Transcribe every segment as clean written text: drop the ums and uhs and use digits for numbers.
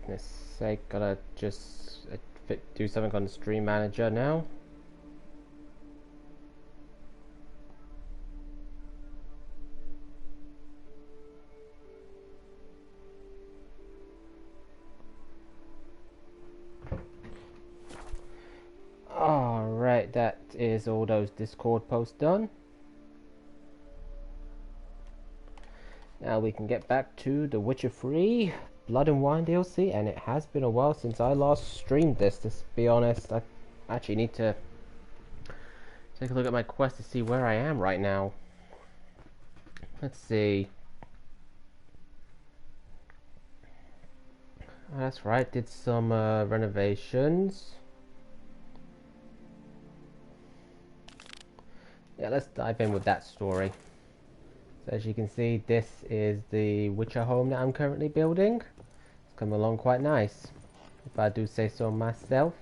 goodness sake, gotta just do something on the stream manager now. Alright, that is all those Discord posts done. Now we can get back to The Witcher 3 Blood and Wine DLC, and it has been a while since I last streamed this, to be honest. I actually need to take a look at my quest to see where I am right now. Let's see. That's right, did some renovations. Yeah, let's dive in with that story. So as you can see, this is the Witcher home that I'm currently building. It's come along quite nice, if I do say so myself.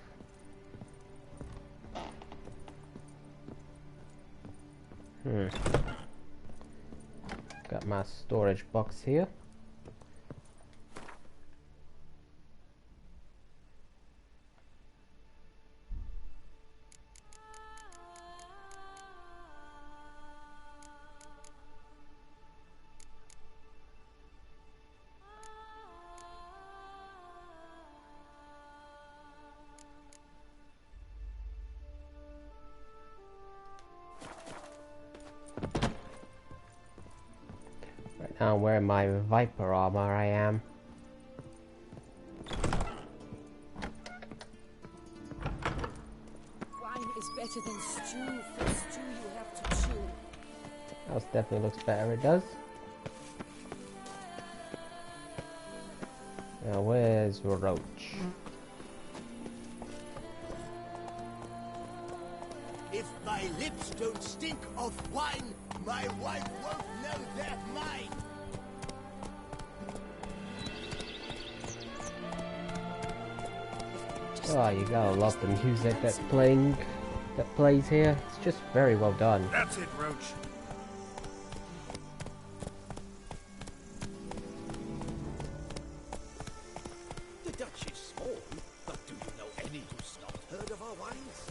Got my storage box here. Now I'm wearing my Viper armor, I am. Wine is better than stew. For stew you have to chew. That definitely looks better, it does. Now where's Roach? If my lips don't stink of wine, my wife won't know they're mine. Oh, you gotta love the music that plays here. It's just very well done. That's it, Roach. The Dutch is small, but do you know any who's not heard of our wines?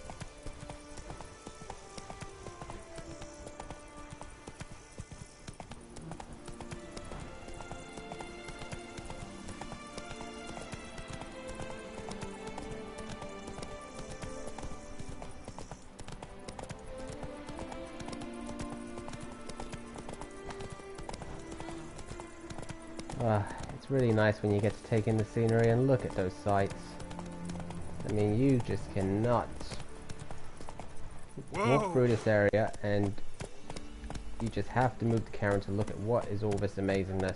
It's really nice when you get to take in the scenery and look at those sights. I mean, you just cannot walk through this area, and you just have to move the camera to look at what is all this amazingness.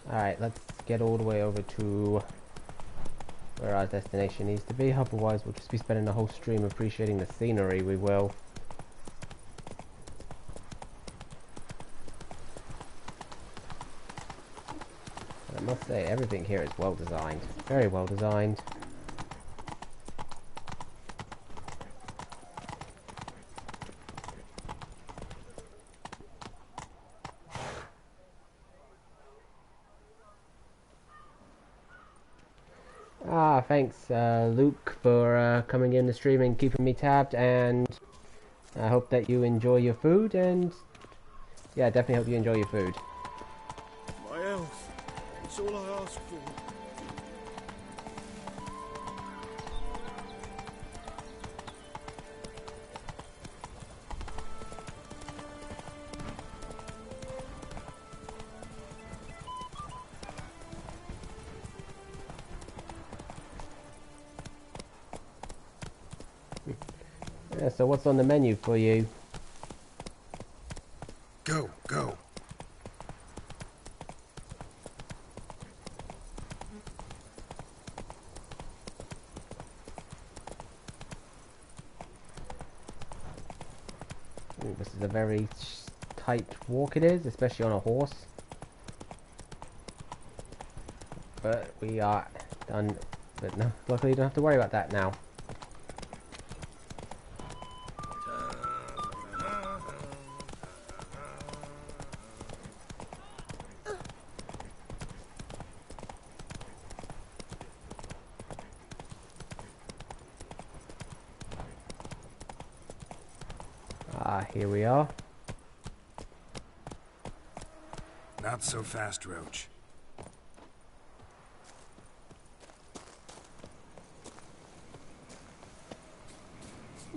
Alright, let's get all the way over to where our destination needs to be. Otherwise, we'll just be spending the whole stream appreciating the scenery, we will. I must say, everything here is well designed. Very well designed. Thanks Luke for coming in the stream and keeping me tabbed, and I hope that you enjoy your food, and yeah, definitely hope you enjoy your food. My health, it's all I ask for. Yeah, so what's on the menu for you? Go, go. Ooh, this is a very tight walk it is, especially on a horse. but we are done. But no, luckily you don't have to worry about that now. Ah, here we are. Not so fast, Roach.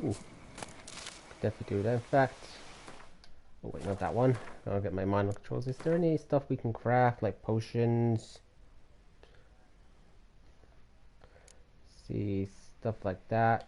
Ooh. Definitely do that. In fact, oh wait, not that one. I'll get my mind controls. Is there any stuff we can craft, like potions? See, stuff like that.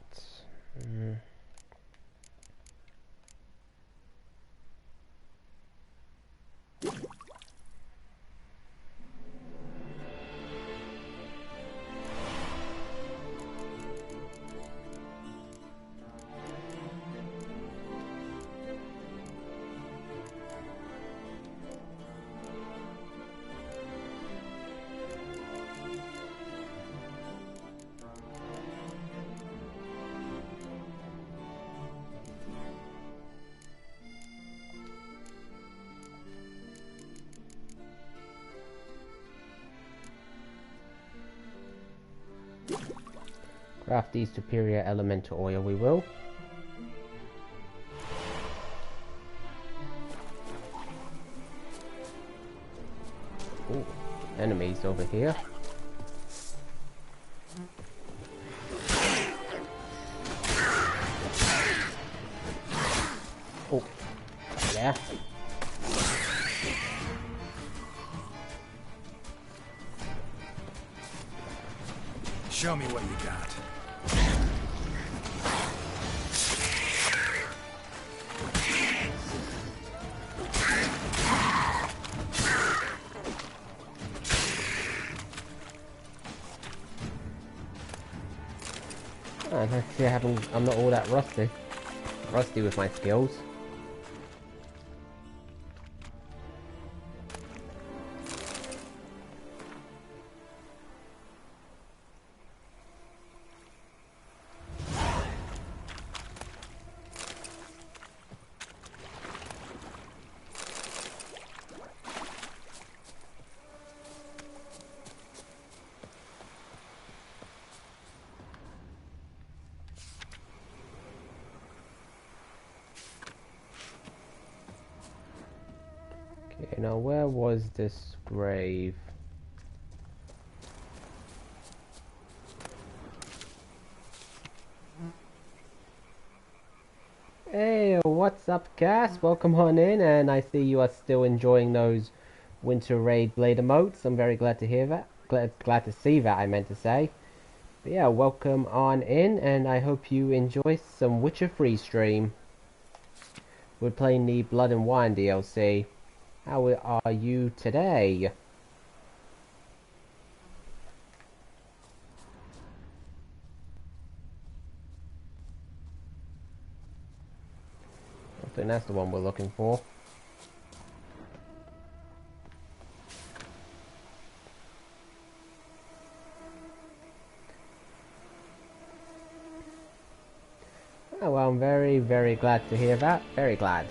Craft the superior elemental oil, we will. Ooh, enemies over here. Oh, yeah. Show me what you got. Let's see, I'm not all that rusty with my skills. Okay, now where was this grave? Hey, what's up, Cass? Welcome on in, and I see you are still enjoying those Winter Raid Blade emotes. I'm very glad to hear that. Glad to see that, I meant to say. But yeah, welcome on in, and I hope you enjoy some Witcher 3 stream. We're playing the Blood and Wine DLC. How are you today? I think that's the one we're looking for. Oh, well, I'm very, very glad to hear that. Very glad.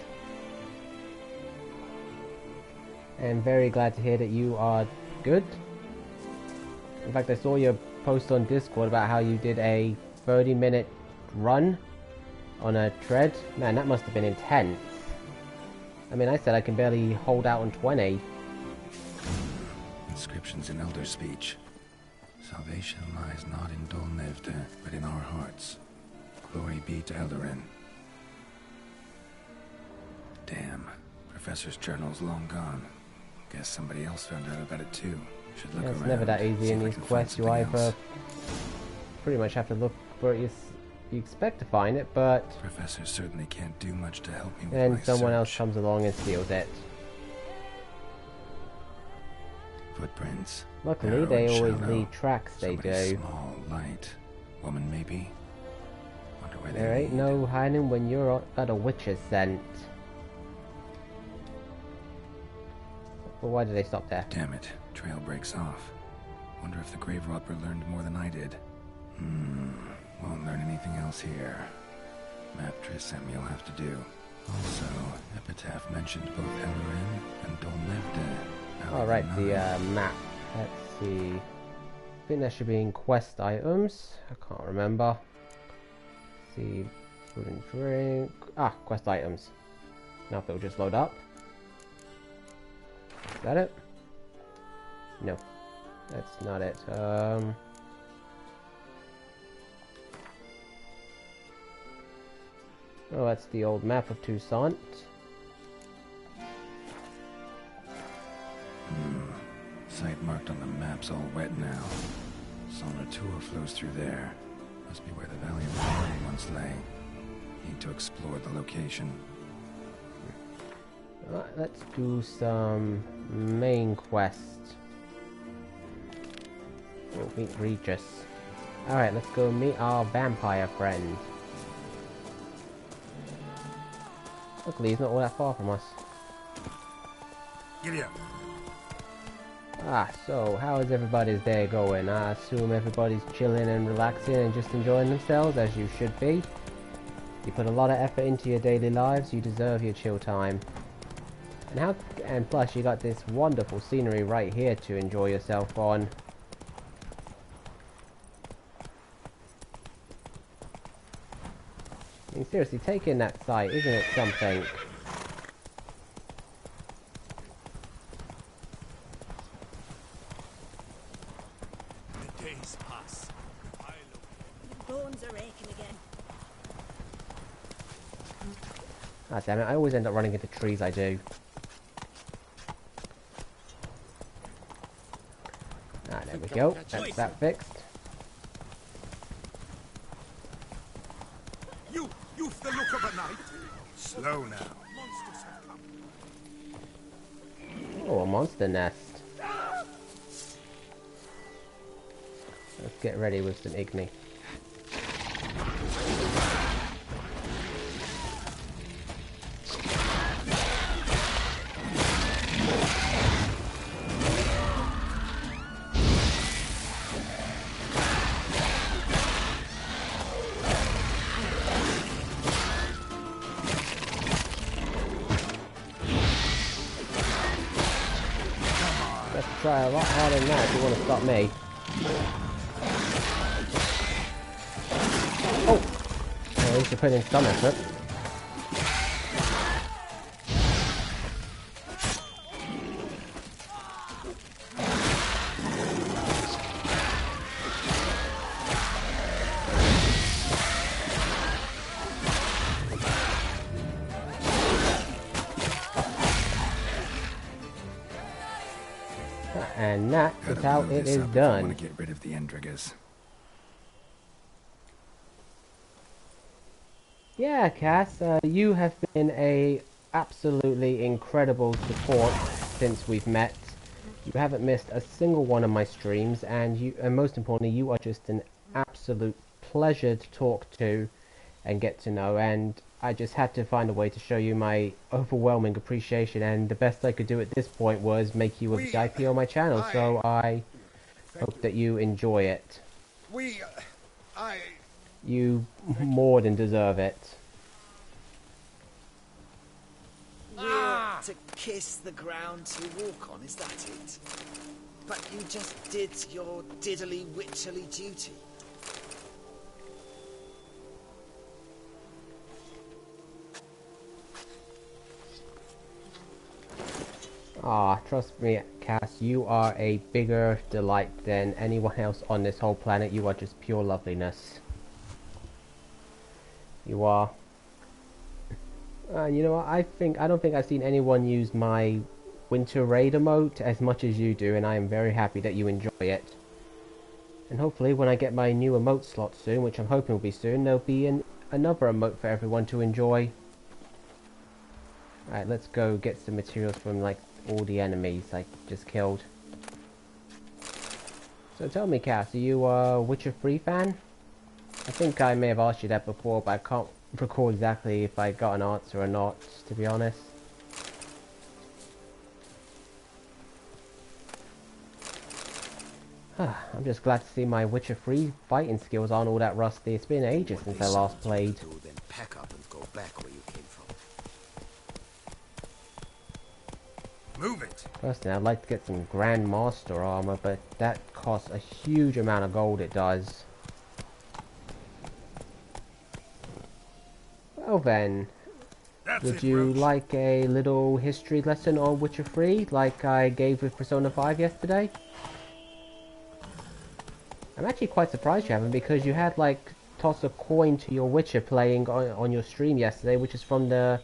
And very glad to hear that you are good. In fact, I saw your post on Discord about how you did a 30-minute run on a tread. Man, that must have been intense. I mean, I said I can barely hold out on 20. Inscriptions in Elder speech. Salvation lies not in Dol Nevde, but in our hearts. Glory be to Eldarin. Damn. Professor's journal's long gone. Guess somebody else found out about it too. Should look Yeah, it's around. never that easy see in if I these can find quests. You something either else. pretty much have to look for it. You expect to find it, but Professor certainly can't do much to help me with then my someone else search. comes along and steals it. Footprints. Luckily, Narrow they and always shallow. leave tracks. They Somebody do. small, light. Woman maybe. Wonder where There they ain't lead. no hiding when you're got a witch's scent. But why did they stop there? Damn it. Trail breaks off. Wonder if the grave robber learned more than I did. Won't learn anything else here. Map Triss sent me will have to do. Also, Epitaph mentioned both Elorin and Dolnevde. Alright, the map. Let's see. I think there should be in quest items. I can't remember. Let's see, food and drink. Ah, quest items. Now if it'll just load up. Is that it? No, that's not it. Oh, that's the old map of Toussaint. Site marked on the map's all wet now. Sonatua flows through there. Must be where the Valley of Glory once lay. Need to explore the location. Right, let's do some main quest. We'll meet Regis. Alright, let's go meet our vampire friend. Luckily, he's not all that far from us. Giddy up. Ah, so how is everybody's day going? I assume everybody's chilling and relaxing and just enjoying themselves, as you should be. You put a lot of effort into your daily lives, you deserve your chill time. And plus you got this wonderful scenery right here to enjoy yourself on. I mean, seriously, take in that sight, isn't it something? The days pass. Bones are aching again. Ah, damn it, I always end up running into trees, I do. Ah, there we go. That's that fixed. You've the look of a knight. Slow now. Monsters have come. Oh, a monster nest. Let's get ready with some Igni. Try a lot harder than that if you want to stop me. Oh! At least you're putting in some effort. And that is how it is done. I want to get rid of the Endriggers. Yeah, Cass, you have been a absolutely incredible support since we've met. You haven't missed a single one of my streams, and most importantly, you are just an absolute pleasure to talk to and get to know. And I just had to find a way to show you my overwhelming appreciation, and the best I could do at this point was make you a VIP on my channel, so I hope that you enjoy it. You more than deserve it. To kiss the ground you walk on, is that it? But you just did your diddly witcherly duty. Ah, trust me, Cass, you are a bigger delight than anyone else on this whole planet. You are just pure loveliness. You are. You know what, I don't think I've seen anyone use my winter raid emote as much as you do, and I am very happy that you enjoy it. And hopefully when I get my new emote slot soon, which I'm hoping will be soon, there'll be another emote for everyone to enjoy. Alright, let's go get some materials from like all the enemies I just killed. So tell me, Cass, are you a Witcher 3 fan? I think I may have asked you that before, but I can't recall exactly if I got an answer or not, to be honest. I'm just glad to see my Witcher 3 fighting skills aren't all that rusty. It's been ages since I last played. Then pack up and go back where you came from. Move it. Personally, I'd like to get some Grand Master armor, but that costs a huge amount of gold, it does. Well then, would you like a little history lesson on Witcher 3, like I gave with Persona 5 yesterday? I'm actually quite surprised you haven't, because you had like toss a coin to your Witcher playing on your stream yesterday, which is from the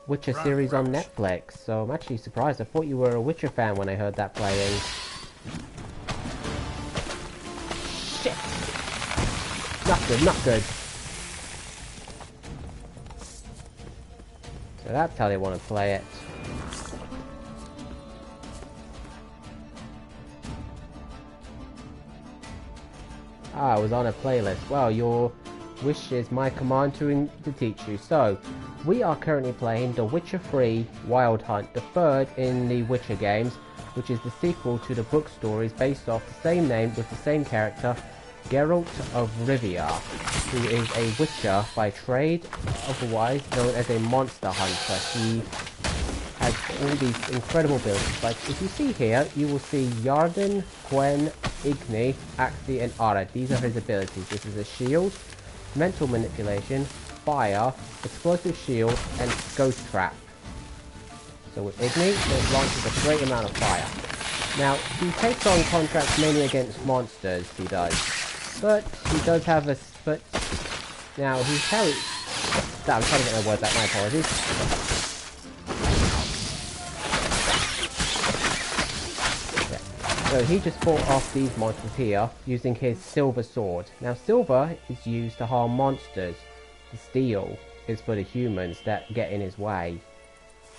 Witcher series on Netflix. So I'm actually surprised. I thought you were a Witcher fan when I heard that playing. Shit! Not good, not good. So that's how they want to play it. Ah, I was on a playlist. Well, your wish is my command to teach you. So, we are currently playing The Witcher 3 Wild Hunt, the third in the Witcher games, which is the sequel to the book stories based off the same name with the same character, Geralt of Rivia, who is a Witcher by trade, otherwise known as a monster hunter. He has all these incredible builds. Like, if you see here, you will see Yarden, Gwen, Igni, Axi, and Ara. These are his abilities. This is a shield, mental manipulation, fire, explosive shield, and ghost trap. So with Igni, it launches a great amount of fire. Now, he takes on contracts mainly against monsters, he does. But he does have a... But now, he carries... I'm trying to get my words out, my apologies. So he just fought off these monsters here using his silver sword. Now silver is used to harm monsters. The steel is for the humans that get in his way.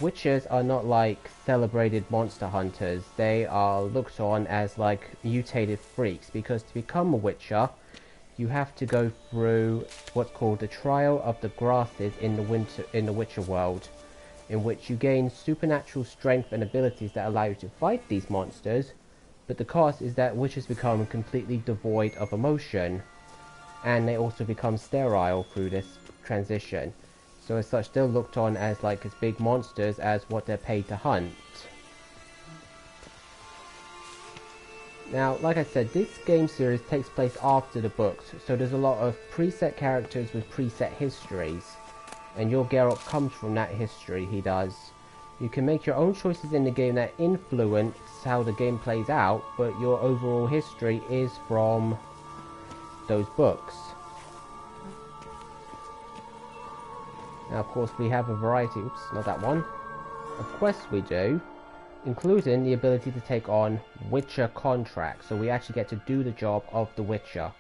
Witchers are not like celebrated monster hunters. They are looked on as like mutated freaks, because to become a witcher you have to go through what's called the trial of the grasses in the Witcher world, in which you gain supernatural strength and abilities that allow you to fight these monsters. But the cost is that witches become completely devoid of emotion, and they also become sterile through this transition. So as such, they're looked on as like as big monsters as what they're paid to hunt. Now, like I said, this game series takes place after the books, so there's a lot of preset characters with preset histories, and your Geralt comes from that history, he does. You can make your own choices in the game that influence how the game plays out, but your overall history is from those books. Now, of course, we have a variety, oops, not that one, of quests we do, including the ability to take on Witcher contracts, so we actually get to do the job of the Witcher.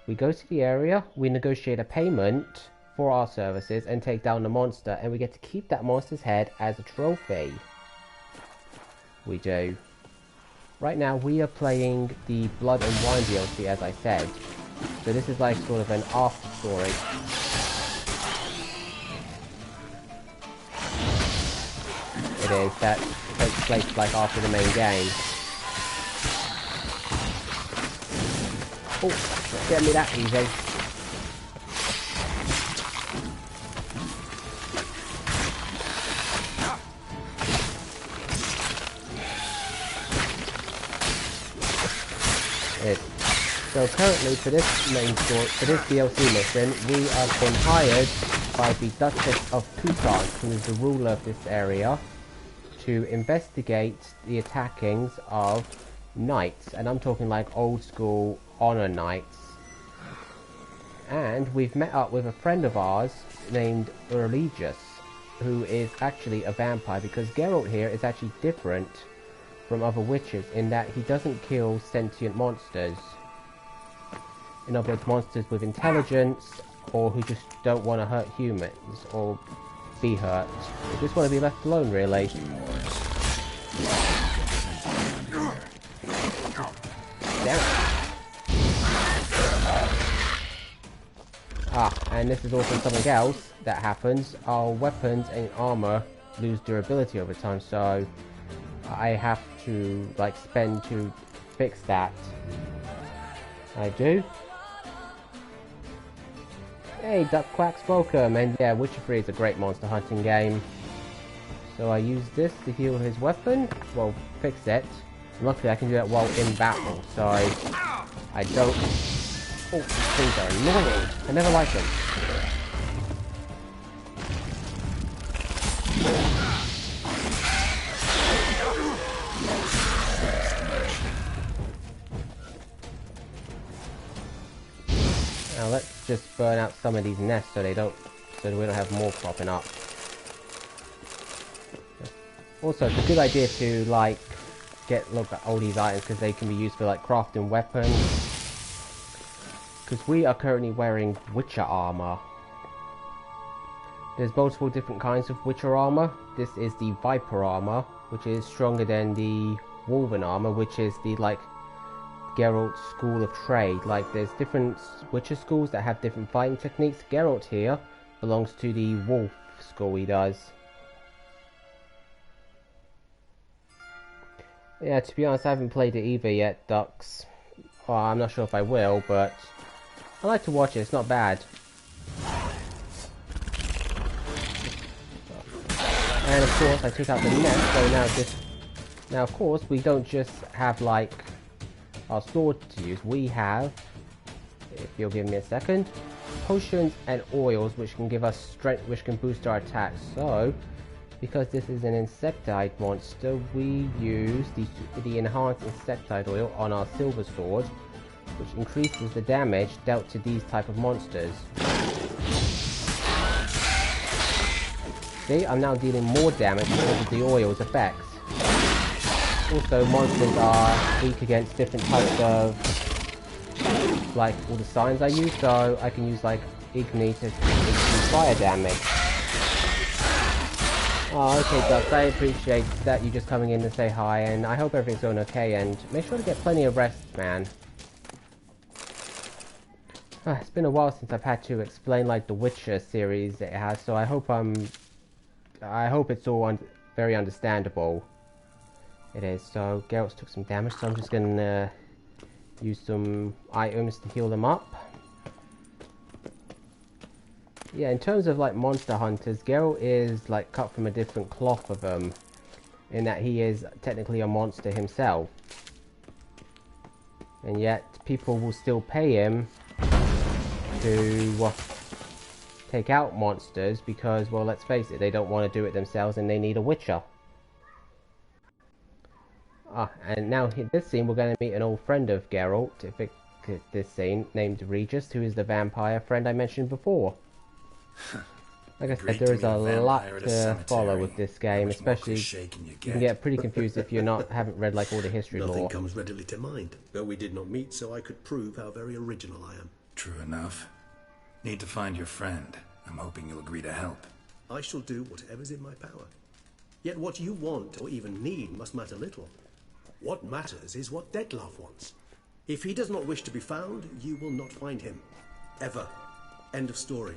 We go to the area, we negotiate a payment for our services and take down the monster, and we get to keep that monster's head as a trophy. We do. Right now we are playing the Blood and Wine DLC, as I said, so this is like sort of an after story. It is, that takes place like after the main game. Oh, get me that easy. So currently for this main story, for this DLC mission, we have been hired by the Duchess of Plutarch, who is the ruler of this area, to investigate the attackings of knights, and I'm talking like old school honor knights. And we've met up with a friend of ours named Urlegius, who is actually a vampire, because Geralt here is actually different from other witches in that he doesn't kill sentient monsters. In other words, monsters with intelligence, or who just don't want to hurt humans, or be hurt. They just want to be left alone, really. Damn it. Ah, and this is also something else that happens. Our weapons and armor lose durability over time, so I have to like spend to fix that. I do. Hey, Duck Quacks, welcome. And yeah, Witcher 3 is a great monster hunting game. So I use this to heal his weapon. Well, fix it. Luckily, I can do that while in battle, so I don't. Oh, these things are annoying. I never like them. Now let's just burn out some of these nests so we don't have more cropping up. Also, it's a good idea to like look at all these items because they can be used for like crafting weapons. Because we are currently wearing Witcher armor. There's multiple different kinds of Witcher armor. This is the Viper armor, which is stronger than the Wolven armor, which is the like Geralt's school of trade. Like there's different Witcher schools that have different fighting techniques. Geralt here belongs to the Wolf school. He does. Yeah, to be honest, I haven't played it either yet, Ducks. Well, I'm not sure if I will, but I like to watch it. It's not bad. And of course, I took out the net, so now of course, we don't just have like our sword to use. We have, if you'll give me a second, potions and oils, which can give us strength, which can boost our attacks. So, because this is an insectide monster, we use the enhanced insectide oil on our silver sword, which increases the damage dealt to these type of monsters. See, I'm now dealing more damage because of the oil's effects. Also, monsters are weak against different types of, like, all the signs I use, so I can use, like, Igni to increase fire damage. Oh, okay, Ducks, I appreciate that you just coming in to say hi, and I hope everything's going okay, and make sure to get plenty of rest, man. It's been a while since I've had to explain, like, the Witcher series it has, so I hope it's all very understandable. It is. So Geralt took some damage, so I'm just gonna use some items to heal them up. Yeah, in terms of like monster hunters, Geralt is like cut from a different cloth of them, in that he is technically a monster himself, and yet people will still pay him to take out monsters because, well, let's face it, they don't want to do it themselves and they need a Witcher. And now in this scene we're going to meet an old friend of Geralt, this scene, named Regis, who is the vampire friend I mentioned before. Like I said, there is a lot to follow with this game, especially you can get pretty confused if haven't read like all the history lore. Nothing comes readily to mind, though we did not meet so I could prove how very original I am. True enough. Need to find your friend. I'm hoping you'll agree to help. I shall do whatever's in my power. Yet what you want or even need must matter little. What matters is what Dettlaff wants. If he does not wish to be found, you will not find him. Ever. End of story.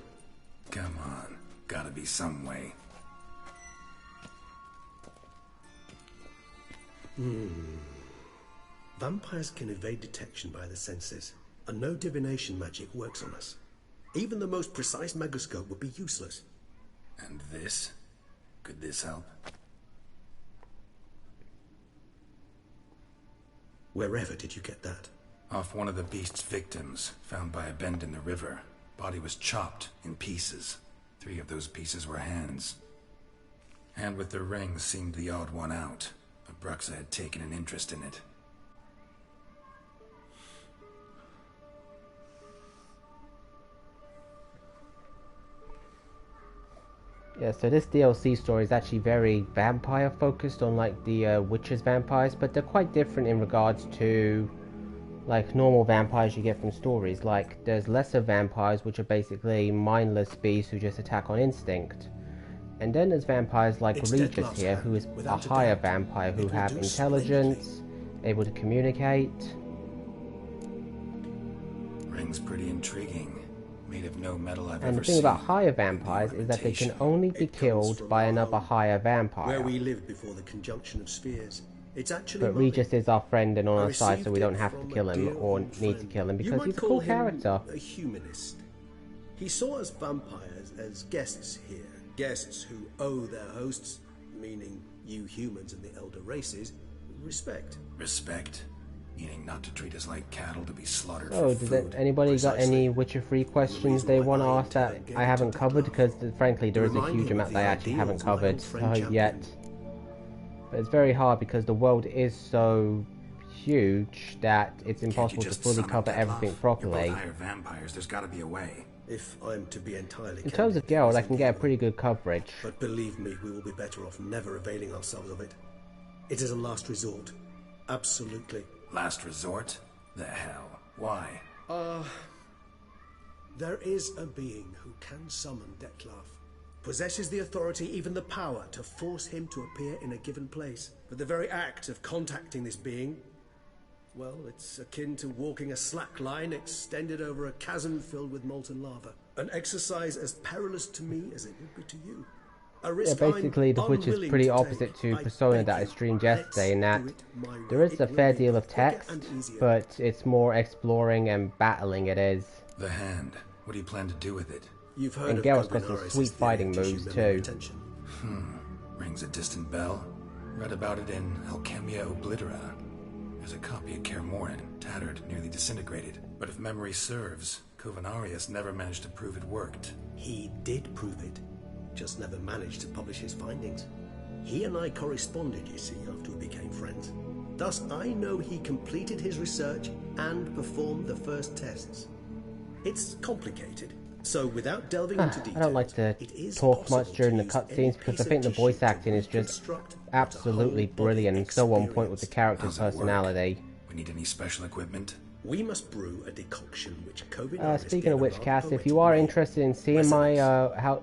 Come on. Gotta be some way. Vampires can evade detection by the senses, and no divination magic works on us. Even the most precise megoscope would be useless. And this? Could this help? Wherever did you get that? Off one of the beast's victims, found by a bend in the river. Body was chopped in pieces. 3 of those pieces were hands. Hand with the ring seemed the odd one out, but Bruxa had taken an interest in it. Yeah, so this DLC story is actually very vampire focused on like the Witcher's vampires, but they're quite different in regards to like normal vampires you get from stories. Like there's lesser vampires, which are basically mindless beasts who just attack on instinct. And then there's vampires like Regis here, who is a higher vampire who have intelligence, able to communicate. Ring's pretty intriguing. Made of no metal I've And ever the thing seen. about higher vampires is that they can only be killed by another higher vampire. Where we lived before the conjunction of spheres, It's actually But mine. Regis is our friend and on I our side, so we received don't it have to from a kill him dear or old need to friend. kill him You because might he's a call cool him character. a humanist. He saw us vampires as guests here, guests who owe their hosts, meaning you humans and the elder races, respect. Respect? Meaning not to treat us like cattle to be slaughtered Oh, for does food. anybody got Precisely. any Witcher 3 questions reason they why want to I ask that intend I haven't to covered? Because Dettlaff, frankly, there to is a remind huge him of amount the that I actually haven't ideals my covered old friend yet. championed. But it's very hard because the world is so huge that it's Can't you impossible to just fully summon cover Dettlaff? everything You're properly. both higher vampires. There's got to be a way. If I'm to be entirely In terms of candid, Geralt, I there can is get a indeed pretty one. good coverage. But believe me, we will be better off never availing ourselves of it. It is a last resort. Absolutely. Last resort? The hell? Why? There is a being who can summon Dettlaff. Possesses the authority, even the power, to force him to appear in a given place. But the very act of contacting this being, well, it's akin to walking a slack line extended over a chasm filled with molten lava. An exercise as perilous to me as it would be to you. A Yeah, risk basically, The I'm Witch is unwilling pretty to opposite take. to I Persona beg that I you, streamed let's yesterday in that do it my way. there is It a will fair be deal both of quicker text, and easier. but it's more exploring and battling it is. The hand. What do you plan to do with it? You've heard And of Geralt's got some Cobenares' sweet theory fighting of tissue moves, memory too. retention. Rings a distant bell. Read about it in Alchemia Oblitera. There's a copy of Kermorin, tattered, nearly disintegrated. But if memory serves, Covenarius never managed to prove it worked. He did prove it, just never managed to publish his findings. He and I corresponded, you see, after we became friends. Thus, I know he completed his research and performed the first tests. It's complicated, so without delving into details, I don't like to it is talk possible much during the to use any cutscenes because piece I of think the tissue voice to acting is just reconstruct what a absolutely whole body brilliant and so on point with the experienced. character's How's it work? personality. We need any special equipment? We must brew a decoction which Cobenares Speaking of gave which, our Cass, if poet you are Ray. interested in seeing my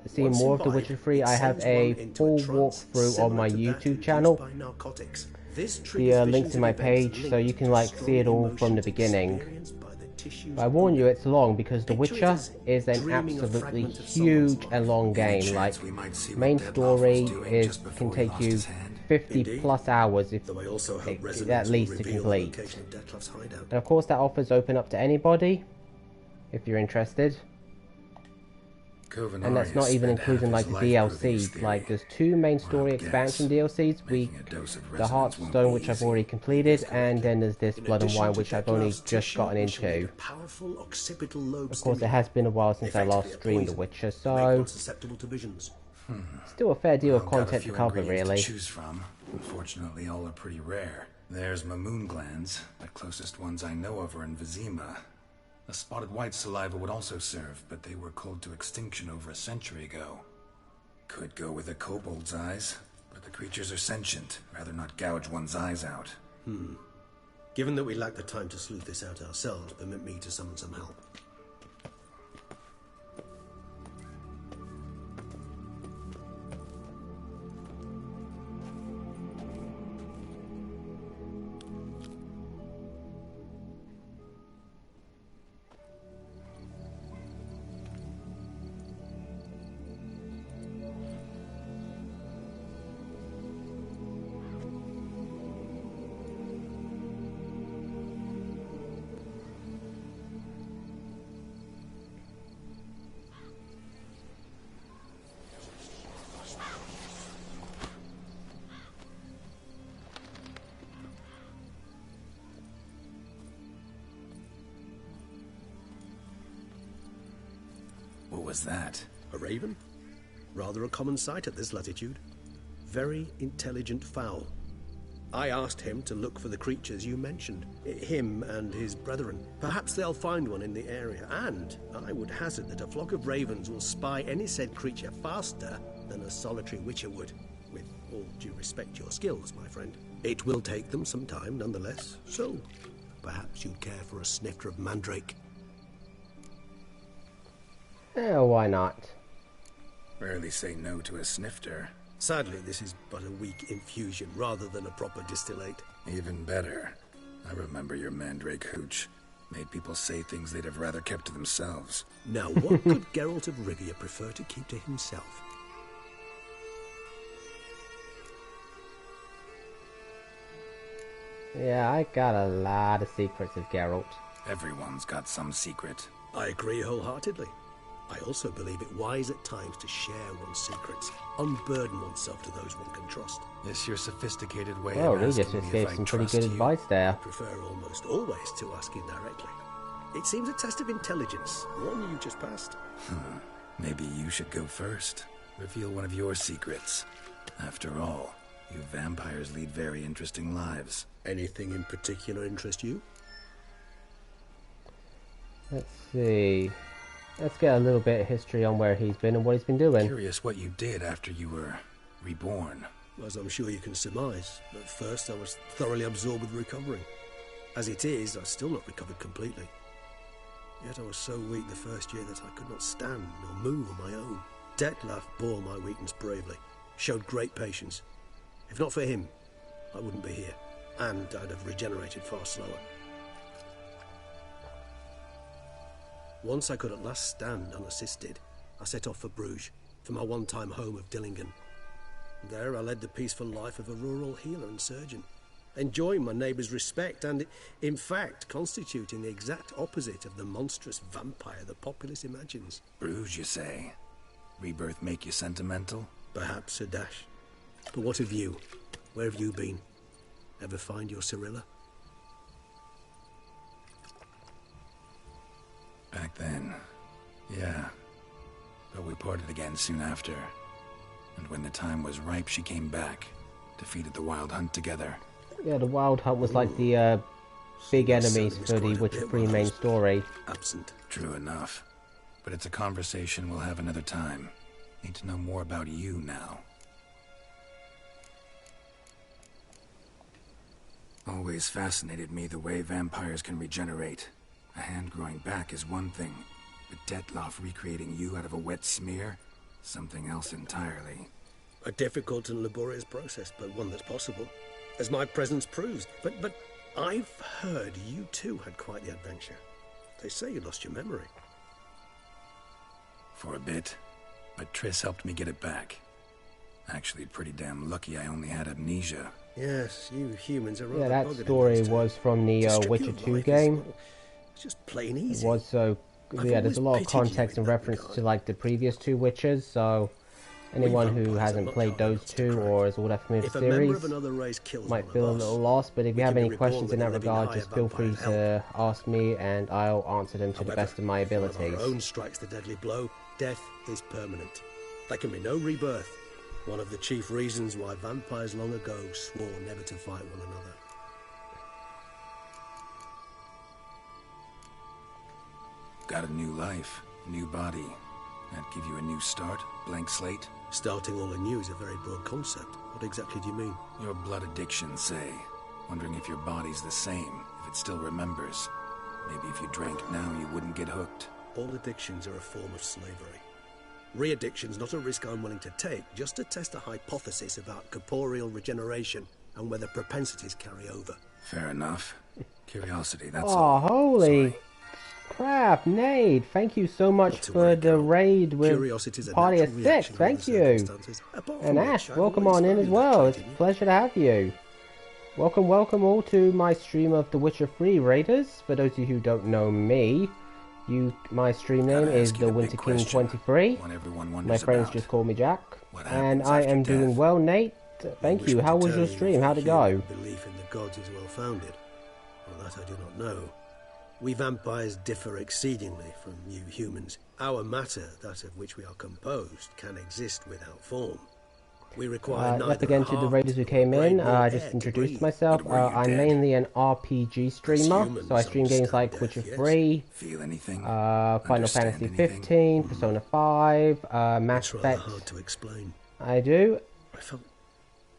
seeing Once more of The imbibed, Witcher 3, it I have sends a one into full trance walkthrough on similar my to that YouTube induced channel. by narcotics. This The triggers link's visions in my of events page, so you linked can to like strong see it all from the emotions beginning. experienced by the tissues But I warn you, it's long because The Picture it Witcher as is an dreaming a absolutely fragment of someone's huge life. and long Any game. Like, chance we might see what main Dettlaff story was doing is just before can he take lost you his hand? 50 Indeed. plus hours if Though I also hope at resonance least will to reveal the complete. location of Dettlaff's hideout. And of course, that offer's open up to anybody if you're interested. And that's not even including like the DLCs. Like, there's 2 main story expansion DLCs. The Heartstone, which I've already completed, and then there's this Blood and Wine, which I've only just gotten into. Of course, it has been a while since I last streamed The Witcher, so Susceptible to visions. still a fair deal of I've got a content to few cover, ingredients really. to choose from. Unfortunately, all are pretty rare. There's Mamoon glands. The closest ones I know of are in Vizima. A spotted white saliva would also serve, but they were cold to extinction over a century ago. Could go with a kobold's eyes, but the creatures are sentient. Rather not gouge one's eyes out. Given that we lack the time to sleuth this out ourselves, permit me to summon some help. What was that? A raven? Rather a common sight at this latitude. Very intelligent fowl. I asked him to look for the creatures you mentioned. Him and his brethren. Perhaps they'll find one in the area, and I would hazard that a flock of ravens will spy any said creature faster than a solitary witcher would. With all due respect to your skills, my friend. It will take them some time, nonetheless. So, perhaps you'd care for a snifter of mandrake. Yeah, why not? Rarely say no to a snifter. Sadly, this is but a weak infusion rather than a proper distillate. Even better. I remember your mandrake hooch. Made people say things they'd have rather kept to themselves. Now, what could Geralt of Rivia prefer to keep to himself? Yeah, I got a lot of secrets of Geralt. Everyone's got some secret. I agree wholeheartedly. I also believe it wise at times to share one's secrets, unburden oneself to those one can trust. This your sophisticated way Well, of he asking just me if gave I some pretty trust good you? advice there. I prefer almost always to ask indirectly. It seems a test of intelligence, one you just passed. Maybe you should go first. Reveal one of your secrets. After all, you vampires lead very interesting lives. Anything in particular interest you? Let's see. Let's get a little bit of history on where he's been and what he's been doing. Curious what you did after you were reborn. As I'm sure you can surmise, at first I was thoroughly absorbed with recovering. As it is, I've still not recovered completely. Yet I was so weak the first year that I could not stand or move on my own. Detlef bore my weakness bravely, showed great patience. If not for him, I wouldn't be here, and I'd have regenerated far slower. Once I could at last stand unassisted, I set off for Bruges, for my one-time home of Dillingen. There I led the peaceful life of a rural healer and surgeon, enjoying my neighbours' respect and, in fact, constituting the exact opposite of the monstrous vampire the populace imagines. Bruges, you say? Rebirth make you sentimental? Perhaps a dash. But what of you? Where have you been? Ever find your Cyrilla? Back then, yeah. But we parted again soon after. And when the time was ripe, she came back. Defeated the Wild Hunt together. Yeah, the Wild Hunt was like the big enemies for the Witcher 3 main story. Absent. True enough. But it's a conversation we'll have another time. Need to know more about you now. Always fascinated me the way vampires can regenerate. A hand growing back is one thing, but Detlef recreating you out of a wet smear? Something else entirely. A difficult and laborious process, but one that's possible, as my presence proves. But I've heard you too had quite the adventure. They say you lost your memory. For a bit, but Triss helped me get it back. Actually, pretty damn lucky I only had amnesia. Yes, you humans are rather Yeah, that buggered in story those was from the To strip Witcher you of 2 life game. It's just plain It easy. was so... I've Yeah, there's always a lot of pitied you context in and that reference regard. to like the previous two Witchers, so anyone who vampires are hasn't much played harder those nuts to two crack. or is all that familiar with If the a member series of another race kills might one feel a of us, little lost, but if we you have can be any reborn questions in with a that living regard, higher just feel free vampire to ask me and I'll answer them to the However, best of my if one abilities. of our own strikes the deadly blow, death is permanent. There can be no rebirth. One of the chief reasons why vampires long ago swore never to fight one another. Got a new life, new body. That give you a new start, blank slate? Starting all anew is a very broad concept. What exactly do you mean? Your blood addiction, say. Wondering if your body's the same, if it still remembers. Maybe if you drank now, you wouldn't get hooked. All addictions are a form of slavery. Re-addiction's not a risk I'm willing to take, just to test a hypothesis about corporeal regeneration and whether propensities carry over. Fair enough. Curiosity, that's Oh, all. holy Sorry. crap, Nade! Thank you so much Not to for worry, the Carol. raid with Curiosity's a Party of natural 6. reaction Thank under you. circumstances. Apart And from Ash, which, I've welcome always on in as valued that well. trait It's in a you. pleasure to have you. Welcome all to my stream of The Witcher 3 Raiders. For those of you who don't know me, my stream name Gotta is ask you The the big Winter King question. 23. One everyone wonders My friends about. just call me Jack. What And happens I after am doing death? well, Nate. Thank wish you. me How to was tell your you stream? if How'd it human go? Belief in the gods is well founded. Well, that I do not know. We vampires differ exceedingly from you humans. Our matter, that of which we are composed, can exist without form. We require neither Yep, again a to the heart raiders who nor came a brain in. nor I air just to introduced breathe. myself. But were you I'm dead? mainly an RPG streamer, humans so I stream games like understand Witcher death, yes. 3, Feel anything? Final Understand Fantasy anything? 15, Persona 5, Mass It's rather Effect. hard to explain. I do. I felt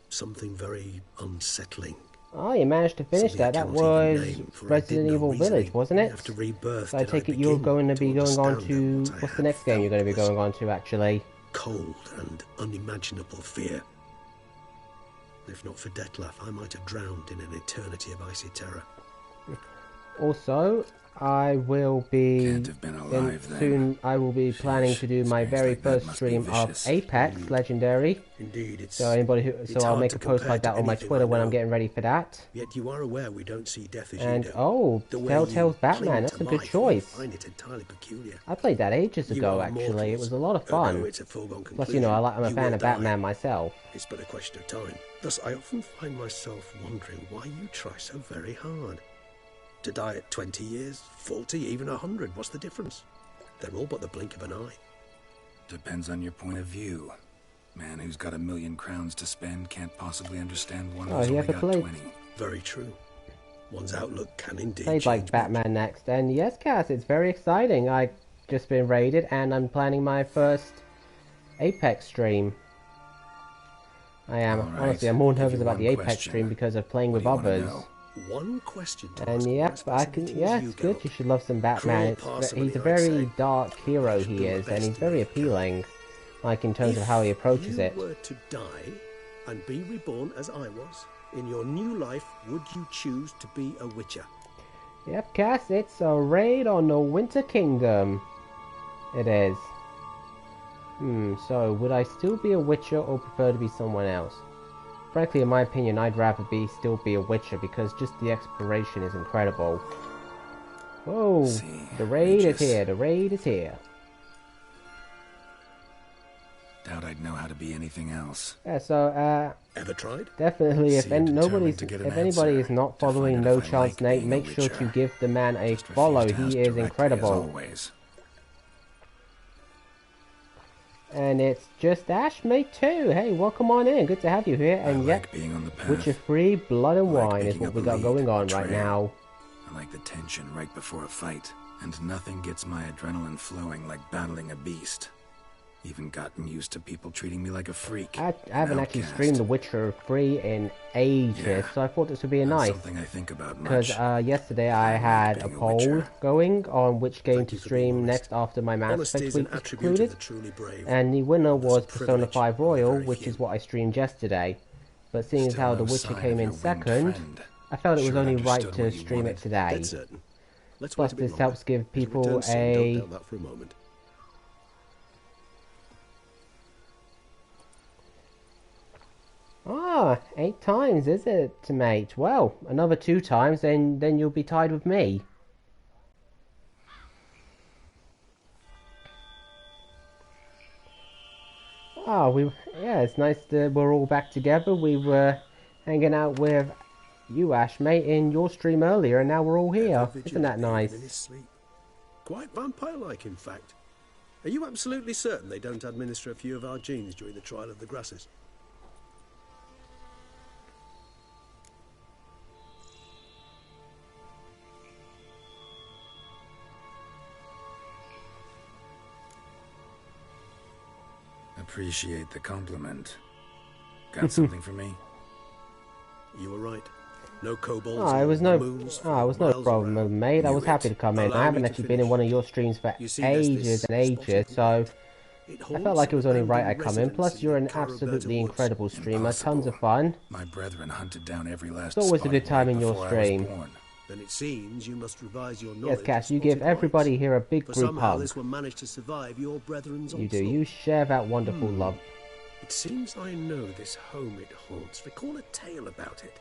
something very unsettling. Oh, you managed to finish Something I that. That cannot even was name, for I Resident did know Evil easily. Village, wasn't it? After rebirth, So I did take I it you're begin going to be going on understand to... that what I What's the had next game you're going to be felt going on to, actually? cold and unimaginable fear. If not for Detlef, I might have drowned in an eternity of icy terror. Also, I will be Can't have been alive then. soon. I will be planning to do my Seems very like that first must be stream of vicious. Apex Legendary. Indeed, it's... So anybody who, it's so I'll hard make to a post compare like that to on my anything Twitter I when I'm know. getting ready for that. Yet you are aware we don't see death as And you do. oh, The way Telltale's you Batman. cling That's to a good life, choice. I find it entirely peculiar. I played that ages You ago. are Actually, it mortals, was a lot of although fun. it's a foregone Plus, you know, I'm a you fan will of die. Batman myself. It's but a question of time. Thus, I often find myself wondering why you try so very hard. To die at 20 years, 40, even 100, what's the difference? They're all but the blink of an eye. Depends on your point of view. Man who's got 1,000,000 crowns to spend can't possibly understand one Oh, who's you only ever got played- 20. Very true. One's outlook can indeed Played change like much. Batman next, and yes, Cass, it's very exciting. I just been raided, and I'm planning my first Apex stream. I am All right, honestly, I'm more I'll give nervous you about one the Apex question. stream because of playing What with do you wanna others. know? One question to And ask yep, as I can. fascinating Yeah, as you it's good. go. You should love some Batman. Cruel He's parsimony, a I'd very say. dark hero. I should do He my is, and best he's to very make it count. appealing. Like in terms of how he approaches it. If you were to die and be reborn as I was, in your new life, would you choose to be a Witcher? Yep, Cass, it's a raid on the Winter Kingdom. It is. So would I still be a Witcher or prefer to be someone else? Frankly, in my opinion, I'd rather still be a Witcher because just the exploration is incredible. Whoa, See, the raid is Regis. here, the raid is here. Doubt I'd know how to be anything else. Yeah, so, Ever tried? definitely, if See, you're nobody's, determined to get an if anybody answer, is not to following find No if I Chance like Nate, being a make sure to Witcher. give the man a Just refuse follow. to ask He is directly, as incredible. always. And it's just Ash, mate, too. Hey, welcome on in. Good to have you here. I And like yep, being on the path. Witcher Free, Blood and I like Wine is picking what up we a got lead, going on a right trail. now. I like the tension right before a fight, and nothing gets my adrenaline flowing like battling a beast. Even gotten used to people treating me like a freak. I haven't actually outcast. streamed The Witcher Free in ages, Yeah, so I thought this would be Not nice. something I think about Because much. yesterday I had a being a poll Witcher. going on which game Thank to you for being stream honest. next after my Mass Honesty Effect is an week was attribute of concluded. the truly brave. And the winner That's a was Persona privilege 5 of the Royal, very which few. is what I streamed yesterday. But seeing as Still how no The Witcher sign came of in your winged second, friend. I felt it was Sure only right understood to what you stream it wanted. today. Dead certain. Let's Plus wait a bit this longer. helps give It'll people return soon, a... Don't doubt that for a moment. Ah, 8 times, is it, mate? Well, another 2 times, then you'll be tied with me. Ah, yeah, it's nice that we're all back together. We were hanging out with you, Ash, mate, in your stream earlier, and now we're all here. Ever Isn't that vigilant, nice? even in his sleep. Quite vampire-like, in fact. Are you absolutely certain they don't administer a few of our genes during the trial of the grasses? Appreciate the compliment. Got something for me? You were right. No kobolds. Ah, it or was no, moons for it was no miles problem, around. mate. I Knew was happy it. to come in. Allow I haven't me to actually been in finish. one of your streams for You see, there's ages this and ages, spot so of it I haunts felt like it was only right I abandoned come in. Plus, residences you're in an Carroberta absolutely Woods. incredible streamer. Tons Impossible. of fun. My brethren hunted down every last It's always a spot good time right in your before I was stream. born. Then it seems you must revise your knowledge. Yes, Cass, of you give spotted everybody lions. here a big For group somehow hug. this will manage to survive your brethren's You do. onslaught. You share that wonderful love. It seems I know this home it haunts. Recall a tale about it.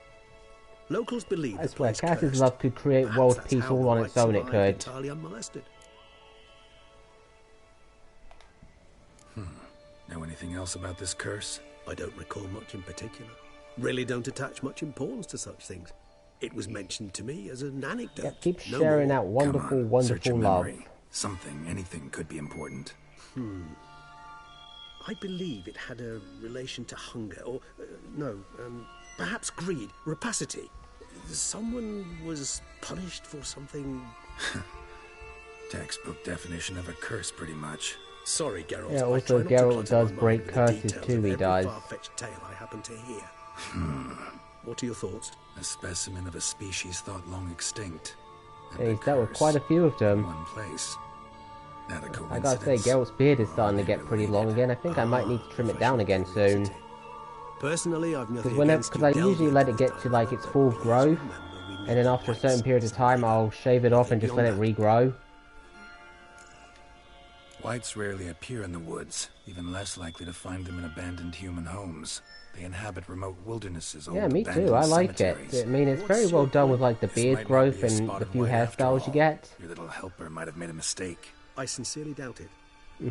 Locals believe I the swear, place Cass's cursed. love could create Perhaps world that's peace how all the on light its own. It survived could. entirely unmolested. Know anything else about this curse? I don't recall much in particular. Really don't attach much importance to such things. It was mentioned to me as an anecdote. Yeah, keep no sharing more. that wonderful, Come on, search wonderful your love. memory. Something, anything could be important. I believe it had a relation to hunger, or perhaps greed, rapacity. Someone was punished for something. Textbook definition of a curse, pretty much. Sorry, Geralt. Yeah, I also try not to Geralt clutter does my mind break with the curses details too, of he every does. far-fetched tale I happen to hear. What are your thoughts? A specimen of a species thought long extinct. And Yeah, a he's dealt with curse quite a few of in them. one place. Not a I coincidence. gotta say, Geralt's beard is Or starting to are they get pretty long related? again. I think I might need to trim it down again soon. Personally, I've nothing Because against I you usually delving let into it this get to time, like its but full please growth. remember we and then after a certain period of time I'll shave it off and just let it regrow. Whites rarely appear in the woods, even less likely to find them in abandoned human homes. They inhabit remote wildernesses. Yeah, me too. I like it. I mean, it's very well done with like the beard growth and the few hairstyles you get. Your little helper might have made a mistake. I sincerely doubt it.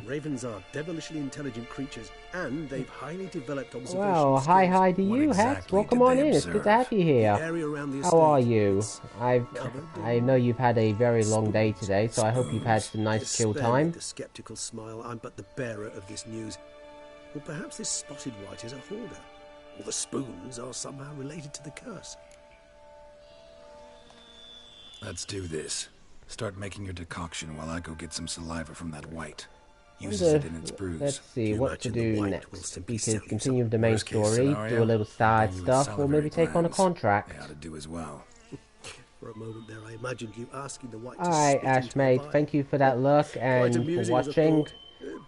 Ravens are devilishly intelligent creatures, and they've highly developed observation Well, skills. hi to you, Hex. Welcome on in. It's good to have you here. How are you? I know you've had a very long day today, so I hope you've had some nice chill time. The skeptical smile. I'm but the bearer of this news. Or perhaps this spotted white is a hoarder, or the spoons are somehow related to the curse. Let's do this. Start making your decoction while I go get some saliva from that white. Uses it in its brews. Let's see what to do next. We could continue with the main Worst case story, scenario, do a little side I'll use stuff, or maybe salivary take on a glands. contract. They ought to do as well. For a moment there, I imagined you asking the white to Alright, spit into Ashmaid, a vial. thank you for that look and Quite for amusing as a watching. thought,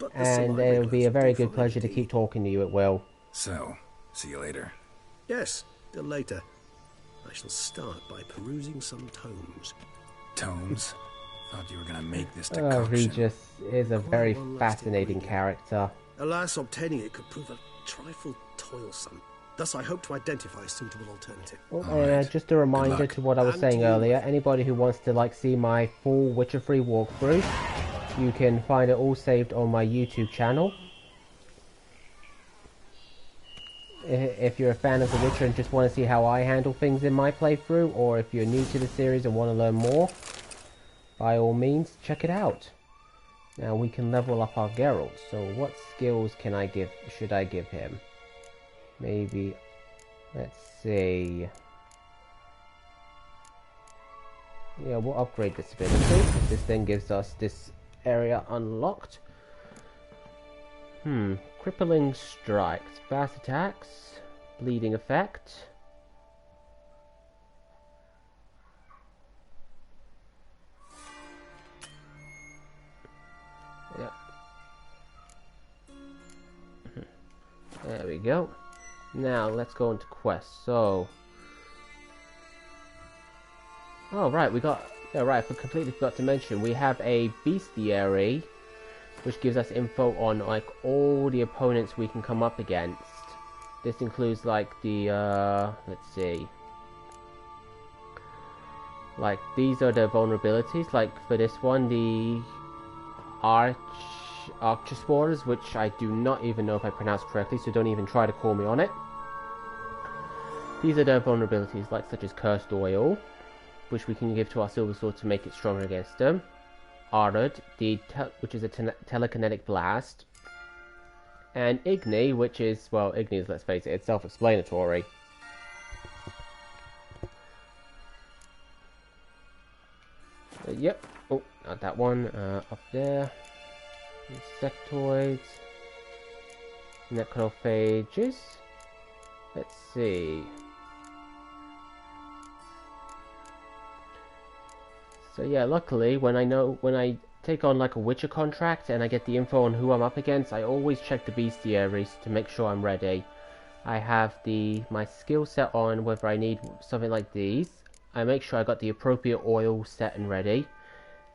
but the And salivary it'll be a glands very do good fine pleasure to indeed. keep talking to you, it will. So, see you later. Yes, till later. I shall start by perusing some tomes. Tomes? Thought you were gonna make this Oh, decoction. Regis is a very one last fascinating ingredient. character. Alas, obtaining it could prove a trifle toilsome. Thus, I hope to identify a suitable alternative. Oh, Alright. just a reminder luck. to what I was And saying to you. earlier, anybody who wants to like see my full Witcher 3 walkthrough, you can find it all saved on my YouTube channel. If you're a fan of The Witcher and just want to see how I handle things in my playthrough, or if you're new to the series and want to learn more, by all means, check it out. Now we can level up our Geralt. So what skills should I give him? Maybe, let's see. Yeah, we'll upgrade this ability. This then gives us this area unlocked. Crippling strikes, fast attacks, bleeding effect. Yep. There we go. Now let's go into quests. So, oh right, I completely forgot to mention we have a bestiary, which gives us info on like all the opponents we can come up against. This includes like the let's see. Like these are the vulnerabilities. Like for this one, the Archosaurs, which I do not even know if I pronounced correctly, so don't even try to call me on it. These are the vulnerabilities, like such as Cursed Oil, which we can give to our Silver Sword to make it stronger against them. Arad, which is a telekinetic blast. And Igni, which is, well, Igni is, let's face it, it's self-explanatory. Yep. Oh, not that one. Up there. Insectoids. Necrophages. Let's see. So yeah, luckily when I take on like a Witcher contract and I get the info on who I'm up against, I always check the bestiaries to make sure I'm ready. I have my skill set on whether I need something like these. I make sure I got the appropriate oil set and ready.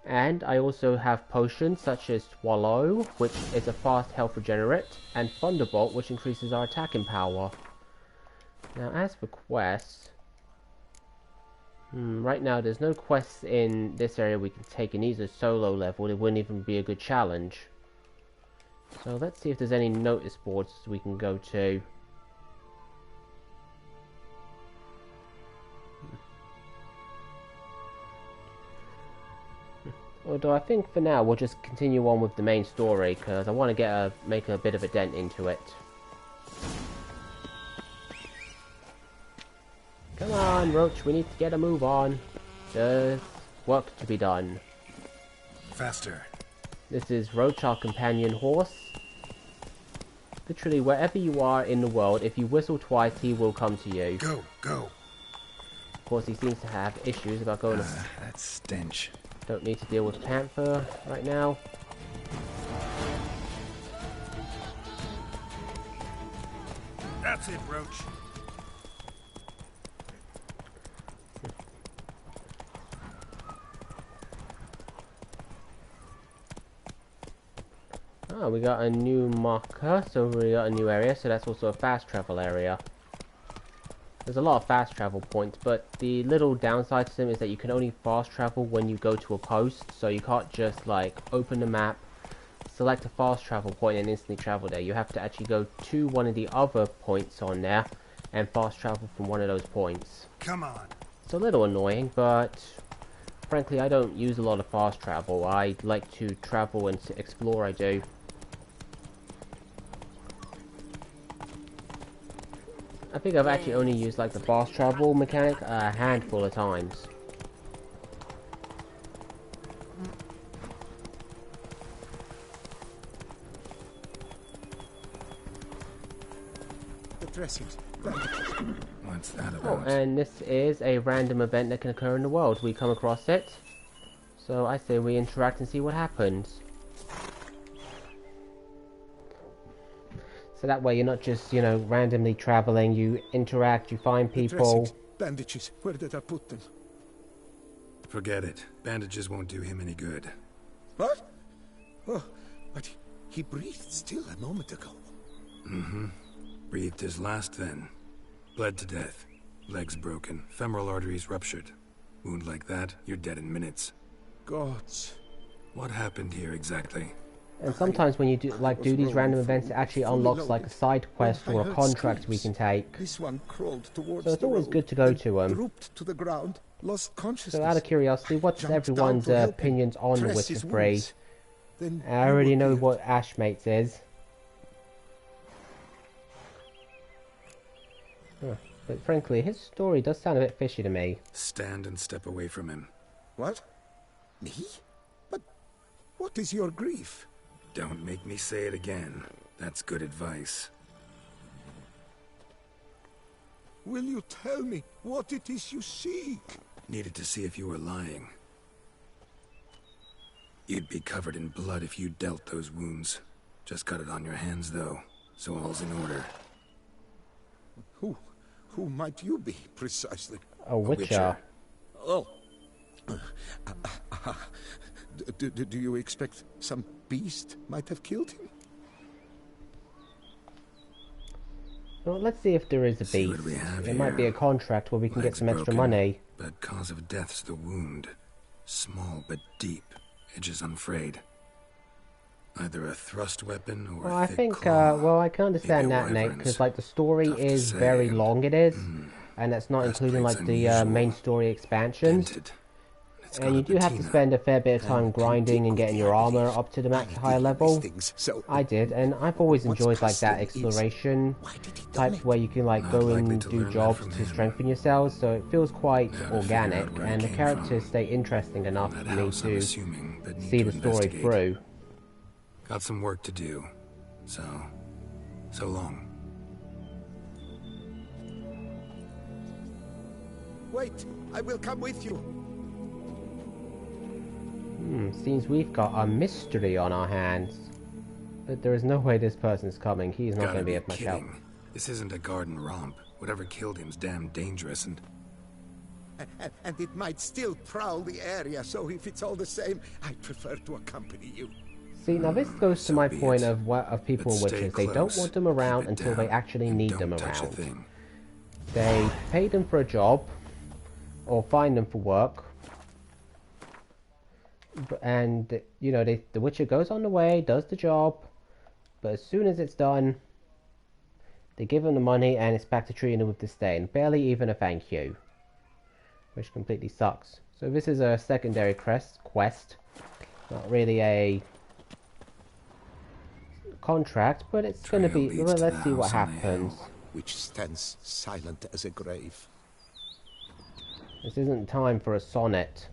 And I also have potions such as Swallow, which is a fast health regenerate, and Thunderbolt, which increases our attacking power. Now as for quests, right now there's no quests in this area we can take, and these are solo level, it wouldn't even be a good challenge. So let's see if there's any notice boards we can go to. Although I think for now we'll just continue on with the main story, because I want to make a bit of a dent into it. Come on, Roach, we need to get a move on. There's work to be done. Faster. This is Roach, our companion horse. Literally, wherever you are in the world, if you whistle twice, he will come to you. Go, go. Of course, he seems to have issues about going to... That stench. Don't need to deal with Panther right now. That's it, Roach. Oh, we got a new marker, so we got a new area, so that's also a fast travel area. There's a lot of fast travel points, but the little downside to them is that you can only fast travel when you go to a post, so you can't just like open the map, select a fast travel point and instantly travel there. You have to actually go to one of the other points on there and fast travel from one of those points. Come on. It's a little annoying, but frankly I don't use a lot of fast travel. I like to travel and explore, I do. I think I've actually only used like the fast travel mechanic a handful of times. The dressings. What's that Oh, about? and this is a random event that can occur in the world. We come across it, so I say we interact and see what happens. So that way you're not just, you know, randomly traveling, you interact, you find people. Bandages. Where did I put them? Forget it. Bandages won't do him any good. What? Oh, but he breathed still a moment ago. Mm-hmm. Breathed his last then. Bled to death. Legs broken. Femoral arteries ruptured. Wound like that, you're dead in minutes. Gods. What happened here exactly? And sometimes when you do these random events, it actually unlocks like a side quest or a contract we can take. This one crawled towards So it's the always road, good to go then to them. drooped to the ground, lost consciousness. So out of curiosity, what's Jumped everyone's down to help him opinions on The dress Witcher his 3? wounds. Then I already you know appeared. what Ashmates is. Huh. But frankly, his story does sound a bit fishy to me. Stand and step away from him. What? Me? But what is your grief? Don't make me say it again. That's good advice. Will you tell me what it is you seek? Needed to see if you were lying. You'd be covered in blood if you dealt those wounds. Just got it on your hands, though, so all's in order. Who might you be, precisely? A Witcher. Oh. Do you expect some beast might have killed him? Well, let's see if there is a See beast. what we have It might be here. a contract where we can get Legs some extra broken, money. But cause of death's the wound. Small but deep. Edges unfrayed. Either a thrust weapon or Well, a I thick think, claw. well, I can understand Maybe a that, Nate, wyvern's. because, like, the story Tough to is say. very long, it is. And that's not including, Breastplate's like, the main unusual. story expansions. Dented. It's And got you a do have to patina. spend a fair bit of time And grinding and getting your armor antiquity, I up to the max believe. higher I deal with level. these things, so I did, and I've always what's enjoyed like that puzzling is, exploration why did he type donate? where you can like Not go likely and to do learn that jobs from to him. strengthen yourselves, so it feels quite Now to figure organic, out where he and the came characters from. stay interesting enough That for me house, I'm to assuming, but need see to the story investigate. through. Got some work to do. So long. Wait, I will come with you. Seems we've got a mystery on our hands. But there is no way this person's coming. He's not going Gotta to be be of much help. kidding. This isn't a garden romp. Whatever killed him's damn dangerous and... And it might still prowl the area, so if it's all the same, I prefer to accompany you. See, now this goes to So my be point it. of people in But stay Witches. They don't close. want them around Keep it until they down, actually and need them don't touch a around. thing. They pay them for a job, or find them for work, and you know the Witcher goes on the way, does the job, but as soon as it's done, they give him the money and it's back to treating him with disdain. Barely even a thank you, which completely sucks. So this is a secondary quest, not really a contract, but it's going to Trail be. leads Well, to let's the see what house on the happens. hill. Which stands silent as a grave. This isn't time for a sonnet.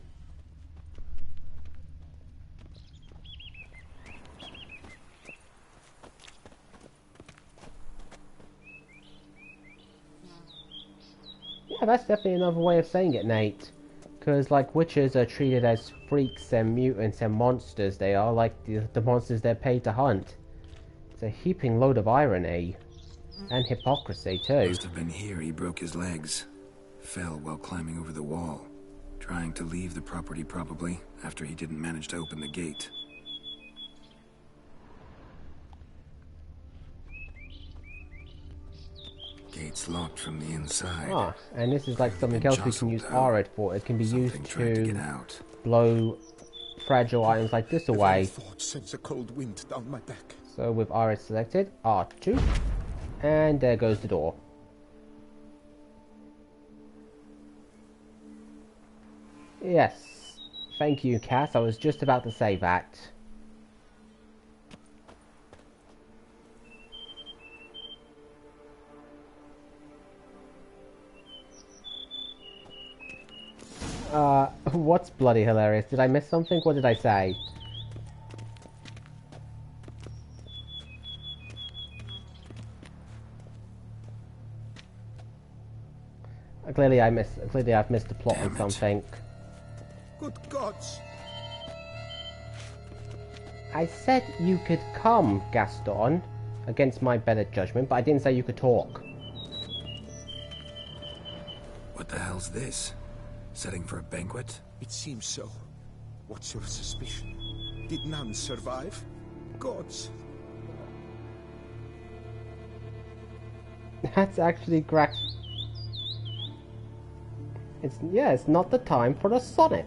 Yeah, that's definitely another way of saying it, Nate. Because, like, witches are treated as freaks and mutants and monsters. They are like the monsters they're paid to hunt. It's a heaping load of irony. And hypocrisy, too. Must have been here he broke his legs. Fell while climbing over the wall. Trying to leave the property probably, after he didn't manage to open the gate. Gate's locked from the inside. Ah, and this is like something Been else we can use jostled, though. Arid for. It can be used Something tried to get to out. blow fragile items like this The very away. thought sends a cold wind down my back. So with Arid selected, R2, and there goes the door. Yes, thank you, Cass. I was just about to say that. What's bloody hilarious? Did I miss something? What did I say? Clearly I've missed the plot Damn on it. something. Good gods! I said you could come, Gaston, against my better judgment, but I didn't say you could talk. What the hell's this? Setting for a banquet? It seems so. What's your suspicion? Did none survive? Gods! That's actually correct. It's not the time for a sonnet.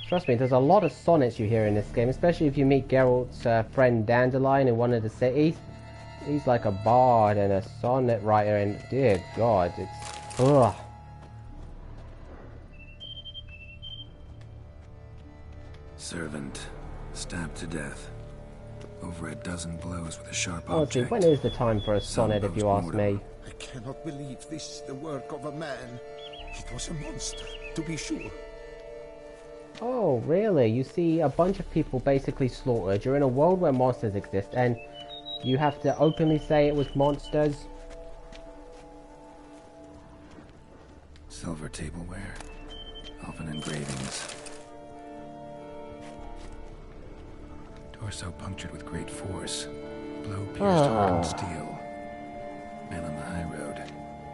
Trust me, there's a lot of sonnets you hear in this game, especially if you meet Geralt's friend Dandelion in one of the cities. He's like a bard and a sonnet writer, and dear God, it's ugh. Servant. Stabbed to death. Over a dozen blows with a sharp Honestly, object. when is the time for a sonnet, if you ask me? I cannot believe this is the work of a man. It was a monster, to be sure. Oh, really? You see a bunch of people basically slaughtered. You're in a world where monsters exist, and you have to openly say it was monsters? Silver tableware. Elven engravings. Torso punctured with great force. Blow pierced hardened steel. Man on the high road.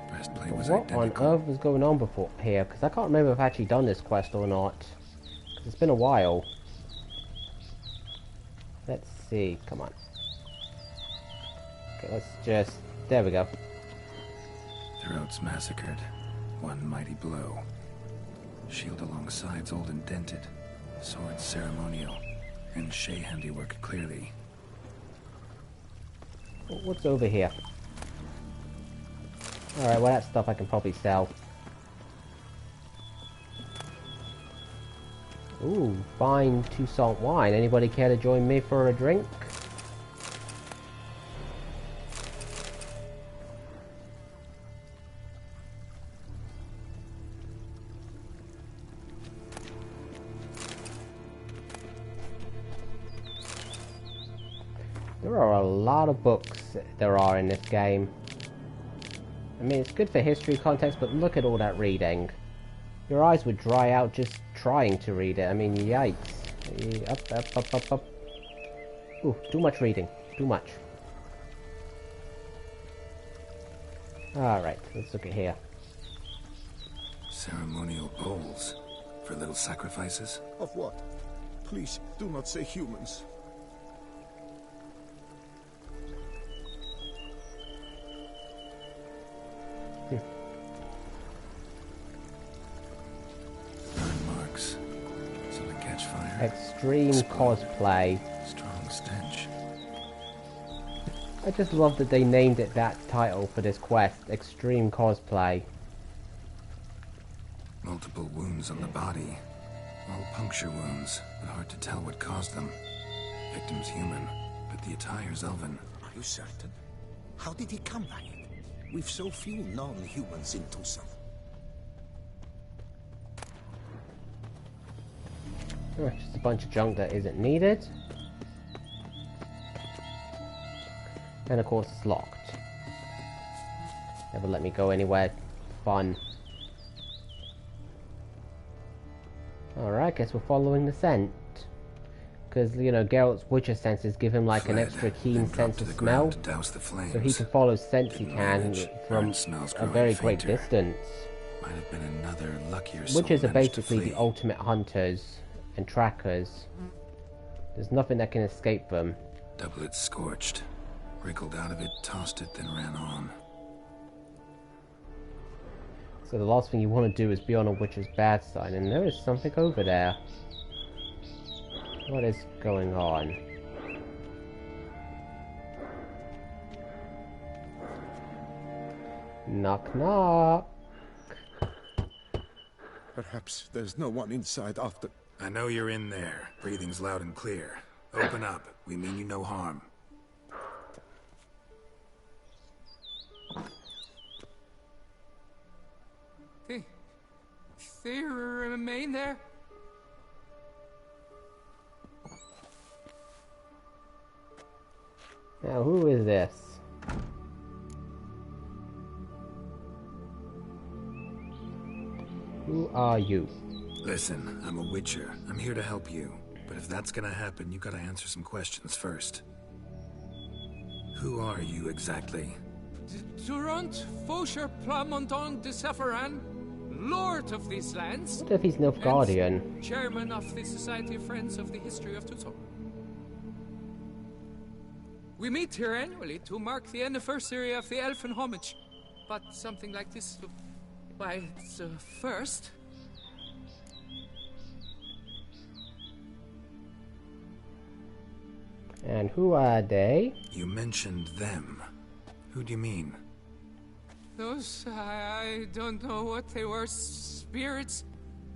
Breastplate was What on identical. earth was going on before here? Because I can't remember if I've actually done this quest or not. 'Cause it's been a while. Let's see. Come on. Okay, let's just... There we go. Throats massacred. One mighty blow. Shield along sides old and dented. Sword ceremonial. And Shea handiwork clearly. What's over here? Alright, well that stuff I can probably sell. Ooh, fine Toussaint wine. Anybody care to join me for a drink? There are a lot of books there are in this game. I mean, it's good for history context, but look at all that reading. Your eyes would dry out just trying to read it. I mean, yikes. Up. Ooh, too much reading. Too much. Alright, let's look at here. Ceremonial bowls. For little sacrifices? Of what? Please, do not say humans. Burn marks. Something catch fire. Extreme cosplay. Strong stench. I just love that they named it that title for this quest. Extreme cosplay. Multiple wounds on the body. All puncture wounds, but hard to tell what caused them. Victim's human, but the attire's elven. Are you certain? How did he come by it? We've so few non-humans in Toussaint. Just a bunch of junk that isn't needed. And of course it's locked. Never let me go anywhere fun. Alright, guess we're following the scent. Because, you know, Geralt's Witcher senses give him like an Fled, extra keen then dropped sense to of the smell. ground to douse the flames. So he can follow scents he Didn't can manage. from Burnt smells a growing very great fainter. distance. Might have been another luckier soul Witchers are managed to basically the flee. ultimate hunters and trackers. There's nothing that can escape them. Doublet scorched. Wriggled out of it, tossed it, then ran on. So the last thing you want to do is be on a witch's bad side, and there is something over there. What is going on? Knock knock. Perhaps there's no one inside after... I know you're in there. Breathing's loud and clear. Open up. We mean you no harm. They remain there? Now, who is this? Who are you? Listen, I'm a witcher. I'm here to help you. But if that's gonna happen, you gotta answer some questions first. Who are you exactly? Durant Faucher Plamondon de Sephiran, Lord of these lands. What if he's Nilfgaardian? And Chairman of the Society of Friends of the History of Tucson. We meet here annually to mark the anniversary of the Elfin Homage. But something like this, why, it's a first. And who are they? You mentioned them. Who do you mean? Those, I don't know what they were. Spirits.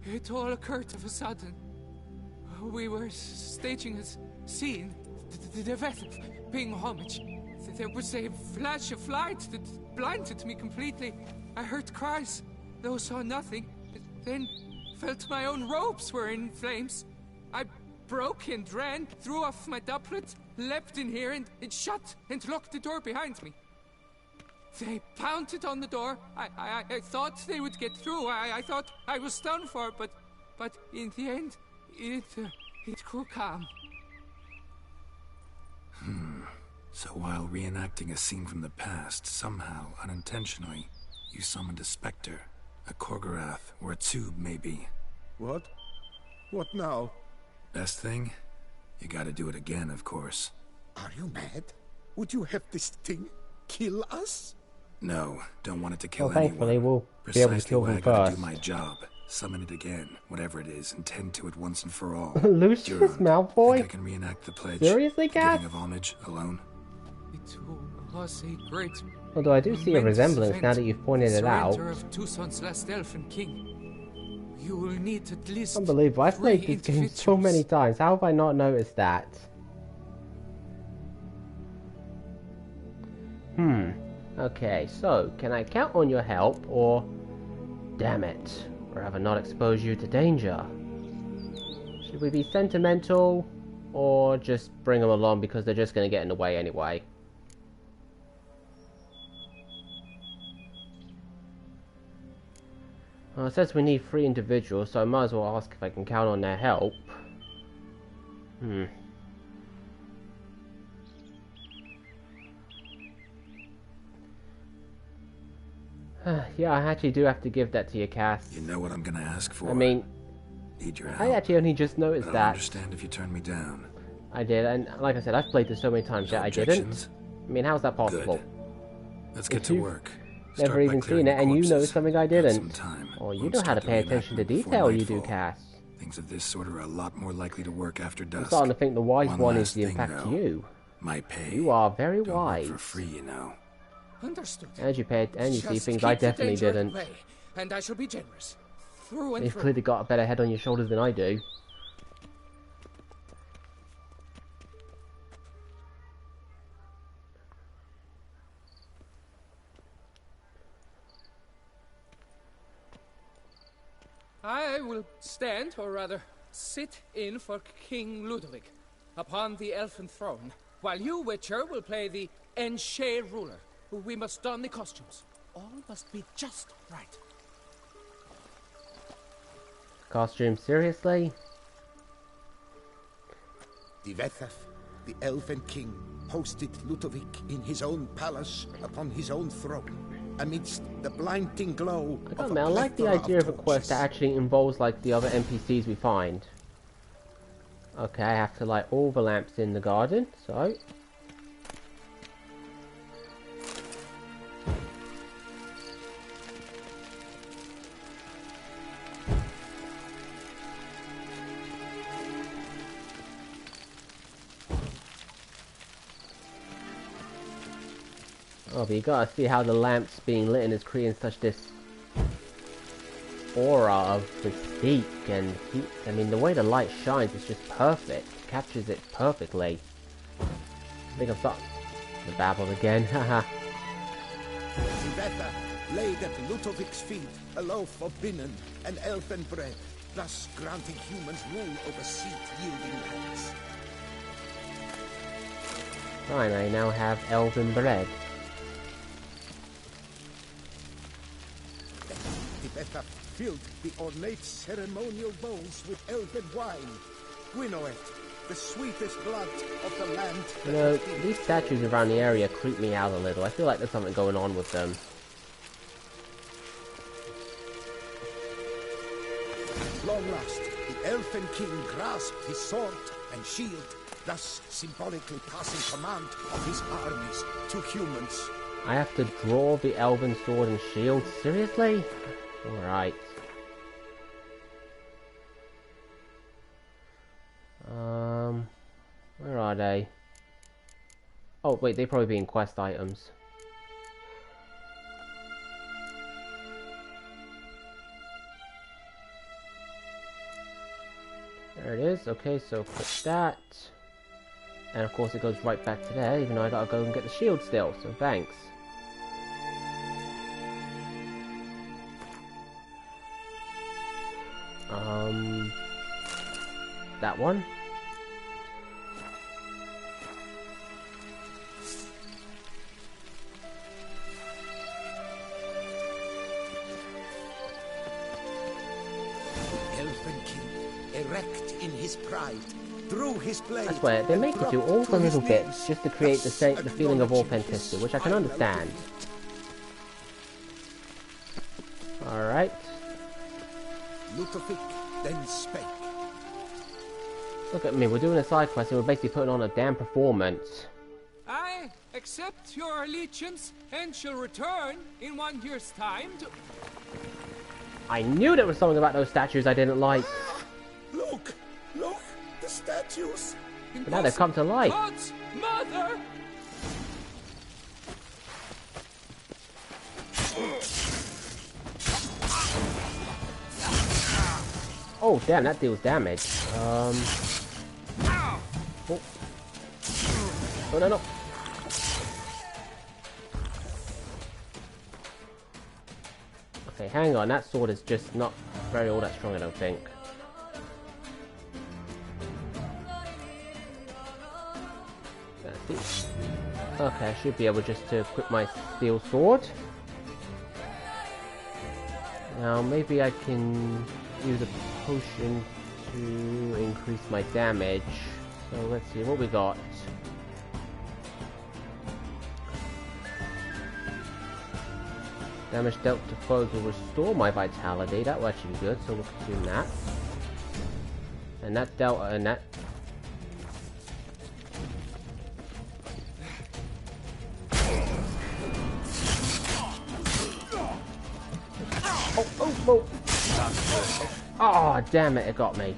It all occurred of a sudden. We were staging a scene. The death of paying homage. There was a flash of light that blinded me completely. I heard cries, though saw nothing. Then felt my own robes were in flames. I broke and ran, threw off my doublet, leapt in here and shut and locked the door behind me. They pounded on the door. I thought they would get through. I thought I was done for, but in the end, it grew calm. So while reenacting a scene from the past, somehow, unintentionally, you summoned a specter, a Korgorath, or a tube, maybe. What? What now? Best thing? You gotta do it again, of course. Are you mad? Would you have this thing kill us? No, don't want it to kill Well, thankfully, anyone. we'll be able to Precisely kill why them I gotta first. do my job. Summon it again, whatever it is, and tend to it once and for all. Lucius Durant, Malfoy? think I can reenact the pledge. Seriously, The Cass? giving of homage alone. It was a great. Although I do see a momentous resemblance now event. that you've pointed it out. Surrender of Tucson's last elfin king. You will need at least. Unbelievable. I've played 3 this game so many individuals. times. How have I not noticed that? Okay, so, can I count on your help, or... Damn it. Rather not expose you to danger. Should we be sentimental, or just bring them along because they're just going to get in the way anyway? Well, it says we need 3 individuals, so I might as well ask if I can count on their help. Yeah, I actually do have to give that to you, Cass. You know what I'm gonna ask for. I mean, Need your help. I actually only just noticed but I'll that. understand if you turn me down. I did, and like I said, I've played this so many times No that I didn't. objections? I mean, how's that possible? Good. Let's get If to you've work. Never Start by even clearing seen it, the and you corpses. noticed something I Have didn't. some time. Oh, you Won't know how to start the pay attention to reenactment before detail, you do, nightfall. Cass. Things of this sort are a lot more likely to work after dusk. I'm starting to think the wise One one is last the thing, impact to though. you. My pay. You are very Don't wise. work for free, you know. Understood. And you paid, and you see Just things keep I the definitely danger at didn't. bay, and I shall be generous. Through and You've through. clearly got a better head on your shoulders than I do. I will stand, or rather, sit in for King Ludovic upon the elfin throne, while you, Witcher, will play the Enche ruler. We must don the costumes. All must be just right. Costume, seriously? Divethaf, the elven king, hosted Ludovic in his own palace upon his own throne, amidst the blinding glow I of don't a know, I like the plethora idea of a torches. quest that actually involves like the other NPCs we find. Okay, I have to light all the lamps in the garden, so... Oh, but you gotta see how the lamps being lit is creating such this aura of mystique and heat. I mean, the way the light shines is just perfect. It captures it perfectly. I think I'm starting to babble again, haha. Siveta laid at Ludovic's feet a loaf of binnen and elfin bread, thus granting humans rule over seed-yielding lands. Fine, I now have elven bread. Siveta filled the ornate ceremonial bowls with elven wine. Gwinoet, the sweetest blood of the land. You know, these statues around the area creep me out a little. I feel like there's something going on with them. At long last, the elfin king grasped his sword and shield, thus symbolically passing command of his armies to humans. I have to draw the elven sword and shield? Seriously? Alright. Where are they? Oh, wait, they'd probably be in quest items. There it is. Okay, so put that. And of course it goes right back to there, even though I gotta go and get the shield still, so thanks. That one. Elfin king, erect in his pride, drew his blade. That's where they make you do all the little bits just to create the feeling of authenticity, which I can understand. Alright. Ludovic then spake. Look at me, we're doing a side quest and we're basically putting on a damn performance. I accept your allegiance and shall return in 1 year's time to... I knew there was something about those statues I didn't like. Look, the statues. But now they've come to life. God's mother! Oh, damn, that deals damage. Oh. Oh, no. Okay, hang on, that sword is just not very all that strong, I don't think. Okay, I should be able just to equip my steel sword. Now, maybe I can use a potion to increase my damage. So let's see what we got. Damage dealt to foes will restore my vitality. That will actually be good, so we'll consume that. And that dealt, and that... Oh! Oh, damn it got me.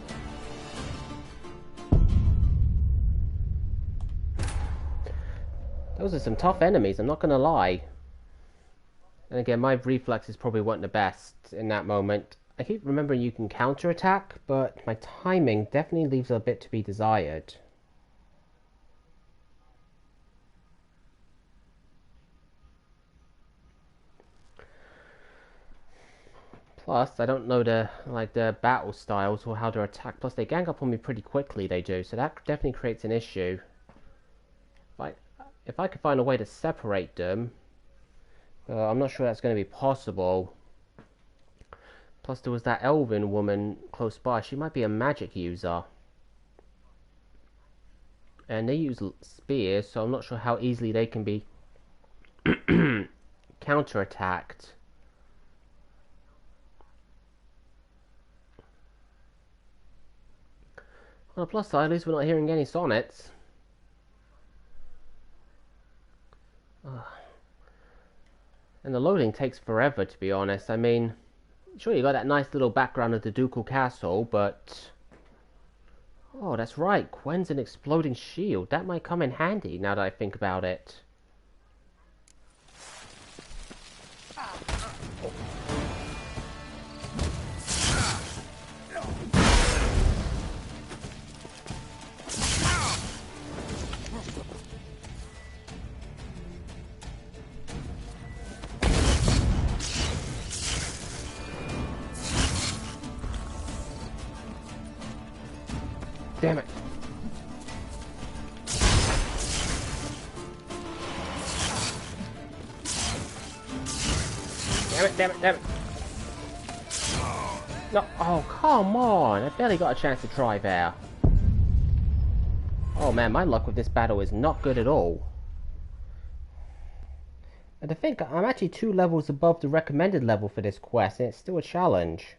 Those are some tough enemies, I'm not gonna lie. And again, my reflexes probably weren't the best in that moment. I keep remembering you can counterattack, but my timing definitely leaves a bit to be desired. Plus, I don't know the battle styles or how to attack. Plus, they gang up on me pretty quickly, they do, so that definitely creates an issue. If I could find a way to separate them, I'm not sure that's going to be possible. Plus, there was that elven woman close by. She might be a magic user. And they use spears, so I'm not sure how easily they can be counterattacked. On the plus side, at least we're not hearing any sonnets. And the loading takes forever, to be honest. I mean, sure, you got that nice little background of the Ducal Castle, but... Oh, that's right. Gwen's an exploding shield. That might come in handy, now that I think about it. Damn it. Damn it. No, oh, come on. I barely got a chance to try there. Oh man, my luck with this battle is not good at all. And to think, I'm actually 2 levels above the recommended level for this quest, and it's still a challenge.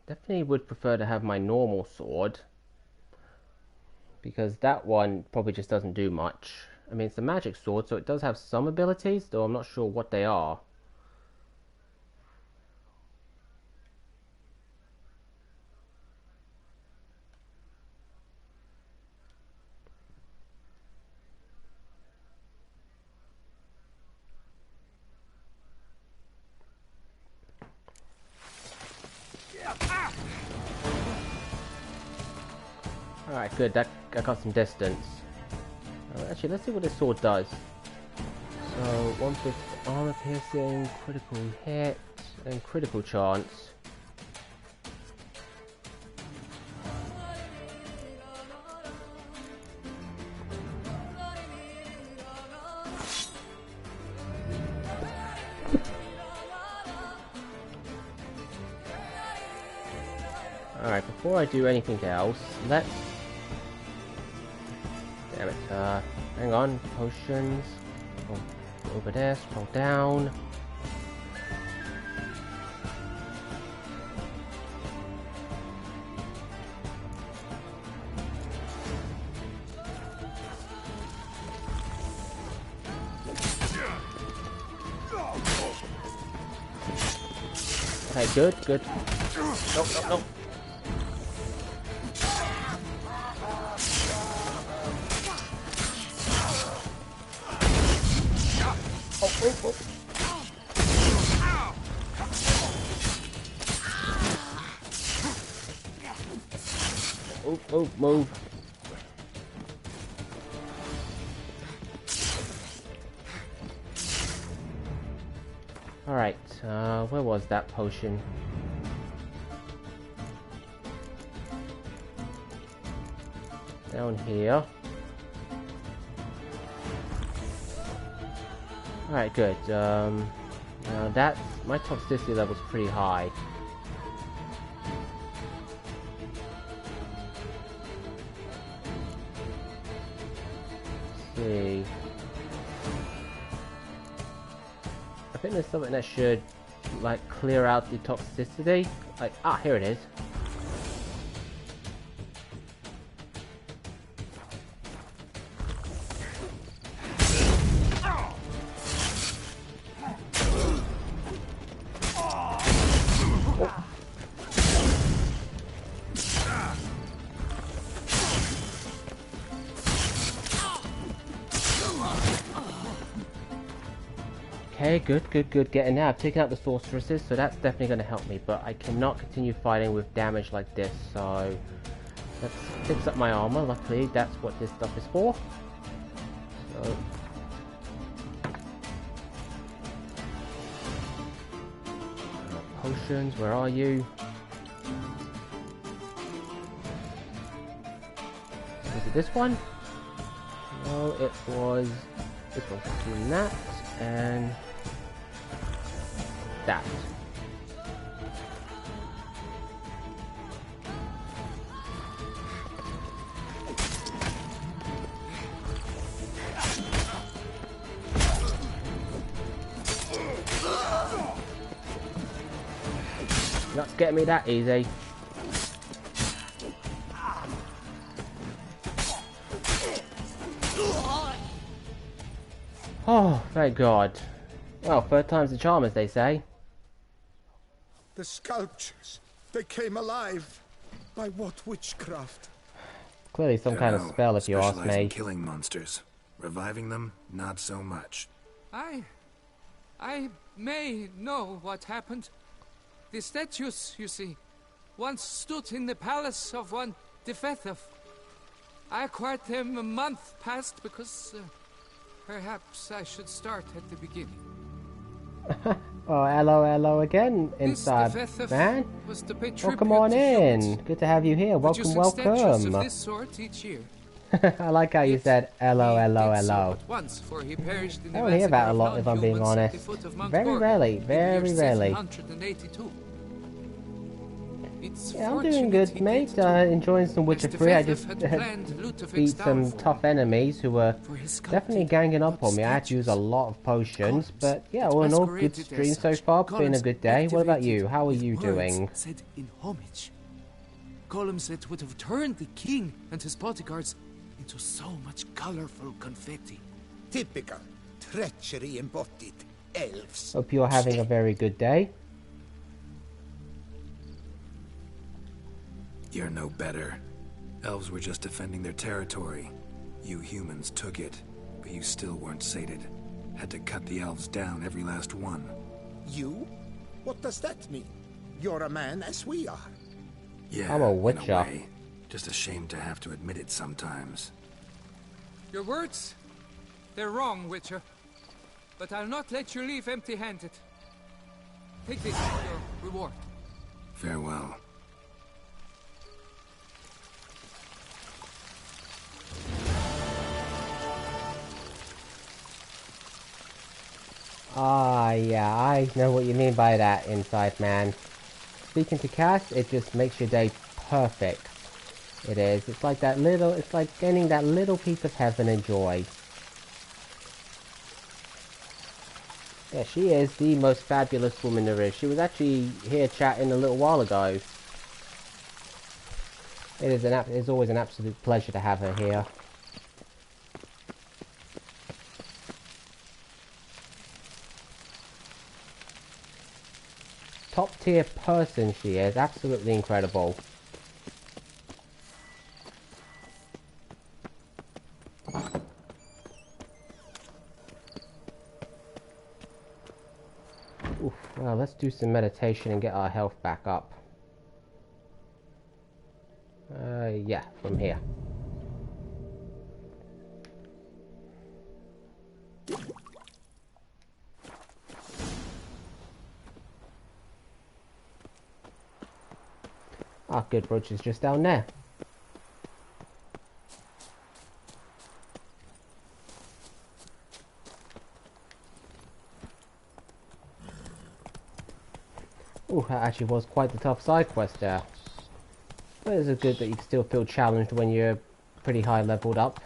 Definitely would prefer to have my normal sword, because that one probably just doesn't do much. I mean, it's a magic sword, so it does have some abilities, though I'm not sure what they are. Alright, good, that I got some distance. Actually, let's see what this sword does. So, 1/5 armor piercing, critical hit, and critical chance. Alright, before I do anything else, let's... Damn it, hang on, potions. Go over there, scroll down. Okay, good. No. Move. Alright, where was that potion? Down here. Alright, good. Now that's... my toxicity level's pretty high. See. I think there's something that should, like, clear out the toxicity. Like, here it is. Okay, good. Getting there. I've taken out the sorceresses, so that's definitely going to help me, but I cannot continue fighting with damage like this, so let's fix up my armor. Luckily, that's what this stuff is for. So, Potions, where are you? Was it this one? No, it was... This one's doing that, and... that. Not getting me that easy. Oh, thank God. Well, third time's the charm, as they say. The sculptures, they came alive. By what witchcraft? Clearly some kind of spell, if you ask Specialize in me. killing monsters. Reviving them, not so much. I may know what happened. The statues, you see, once stood in the palace of one Defethov. I acquired them a month past because perhaps I should start at the beginning. Oh, hello again, inside man. Welcome on in. Good to have you here. Welcome, welcome. Of this sort each year. I like how you said hello. I don't hear that a lot, if I'm being honest. Very rarely, very rarely. Yeah, I'm doing good, mate. Enjoying some Witcher 3. I just beat some tough enemies who were definitely ganging up on me. I had to use a lot of potions, but yeah, all in all, good stream so far. Been a good day. What about you? How are you doing? Said in homage. Columns that would have turned the king and his bodyguards into so much colorful confetti. Typical treachery embodied. Elves. Hope you're having a very good day. You're no better. Elves were just defending their territory. You humans took it, but you still weren't sated. Had to cut the elves down, every last one. You? What does that mean? You're a man as we are. Yeah, I'm a in witcher. way. Just ashamed to have to admit it sometimes. Your words? They're wrong, Witcher. But I'll not let you leave empty-handed. Take this as your reward. Farewell. Ah, yeah, I know what you mean by that, inside man. Speaking to Cass, it just makes your day perfect. It is. It's like that little, it's like getting that little piece of heaven and joy. Yeah, she is the most fabulous woman there is. She was actually here chatting a little while ago. It's always an absolute pleasure to have her here. Top tier person she is, absolutely incredible. Oof, well, let's do some meditation and get our health back up. Yeah, from here. Ah, good, Roach is just down there. Ooh, that actually was quite the tough side quest there. But it's good that you still feel challenged when you're pretty high leveled up.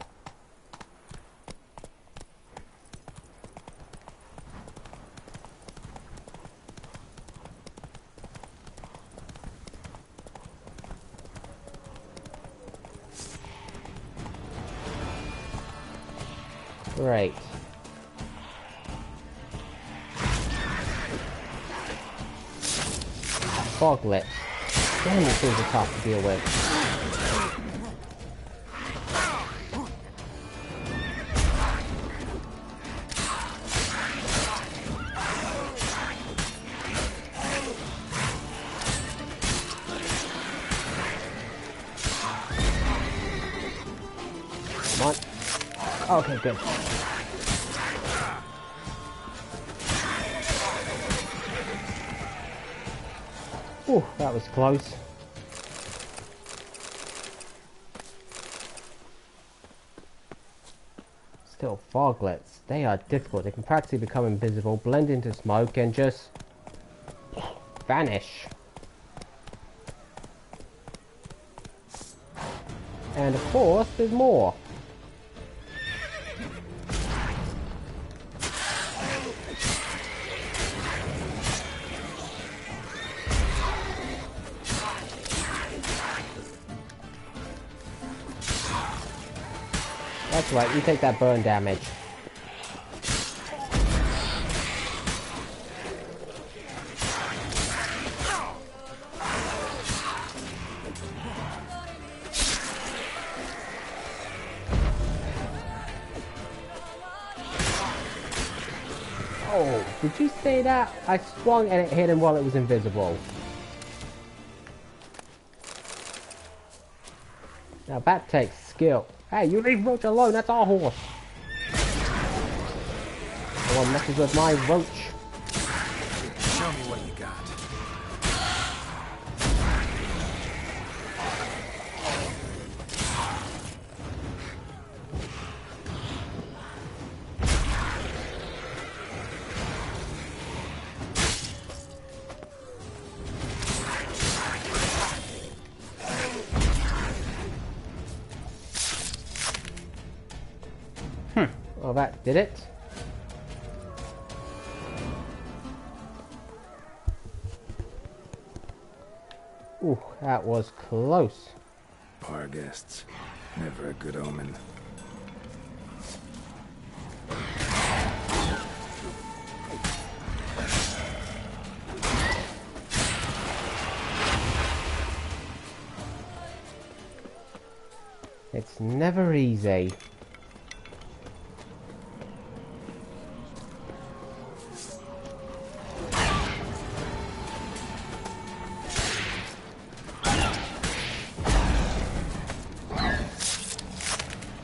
Great. Foglet. Damn, these things are tough to deal with. Come on. Okay, good. Whew, that was close. Still, foglets. They are difficult. They can practically become invisible, blend into smoke, and just vanish. And of course, there's more. That's right, you take that burn damage. Oh, did you say that? I swung and it hit him while it was invisible. Now that takes skill. Hey, you leave Roach alone, that's our horse. No one messes with my Roach. Show me what you got. Well, that did it. Ooh, that was close. Bar guests. Never a good omen. It's never easy.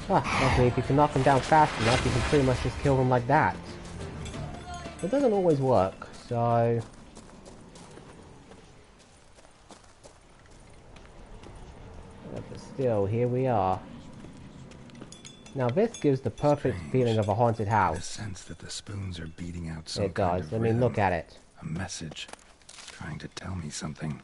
Luckily, if you can knock them down fast enough, you can pretty much just kill them like that. It doesn't always work, so... But still, here we are. Now this gives the perfect feeling of a haunted I house. sense that the spoons are beating out some It kind does. of I mean, look rhythm. at it. A message. Trying to tell me something.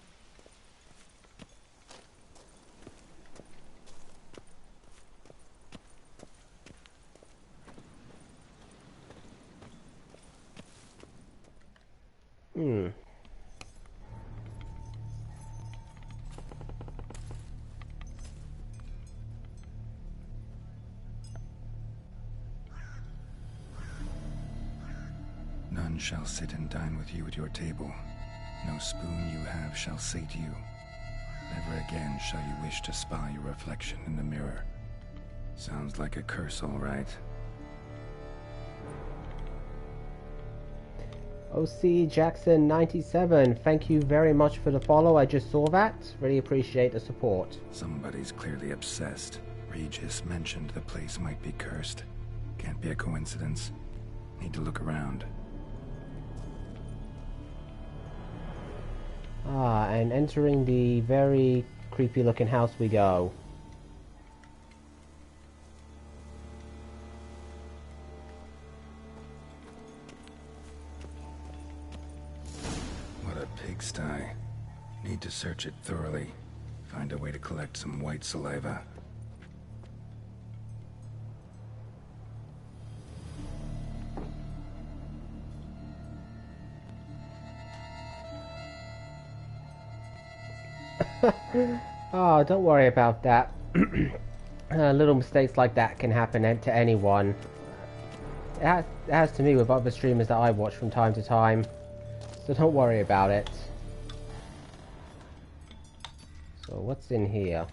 None shall sit and dine with you at your table. No spoon you have shall sate you. Never again shall you wish to spy your reflection in the mirror. Sounds like a curse, all right. OC Jackson 97, thank you very much for the follow. I just saw that. Really appreciate the support. Somebody's clearly obsessed. Regis mentioned the place might be cursed. Can't be a coincidence. Need to look around. Ah, and entering the very creepy looking house we go. What a pigsty. Need to search it thoroughly. Find a way to collect some white saliva. Oh, don't worry about that. Little mistakes like that can happen to anyone. It has to me with other streamers that I watch from time to time. So don't worry about it. So what's in here?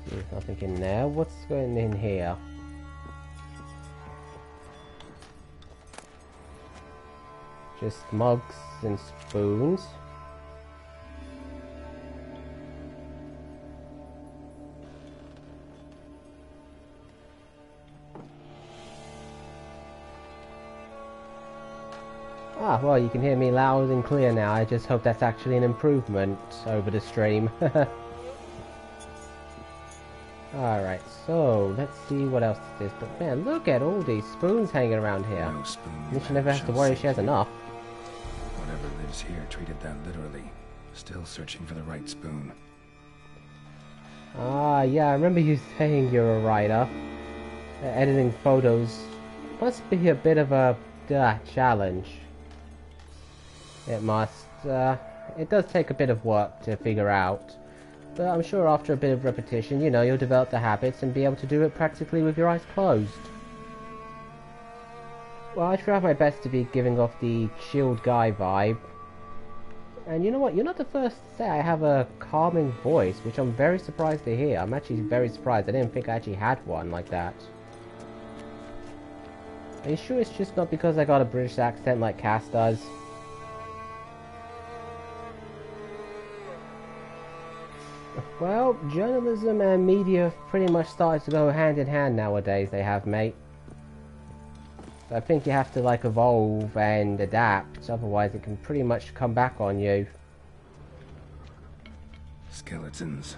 There's nothing in there. What's going in here? Just mugs and spoons. Ah, well, you can hear me loud and clear now. I just hope that's actually an improvement over the stream. Alright, so let's see what else it is. But man, look at all these spoons hanging around here. No spoon you And she never has to shall worry save she has you. enough. Whatever lives here treated that literally. Still searching for the right spoon. Ah, yeah, I remember you saying you're a writer. Editing photos must be a bit of a challenge. It must. It does take a bit of work to figure out. But I'm sure after a bit of repetition, you know, you'll develop the habits and be able to do it practically with your eyes closed. Well, I try my best to be giving off the chilled guy vibe. And you know what? You're not the first to say I have a calming voice, which I'm very surprised to hear. I'm actually very surprised. I didn't think I actually had one like that. Are you sure it's just not because I got a British accent like Cass does? Well, journalism and media have pretty much started to go hand in hand nowadays, they have, mate. So I think you have to, like, evolve and adapt, otherwise it can pretty much come back on you. Skeletons.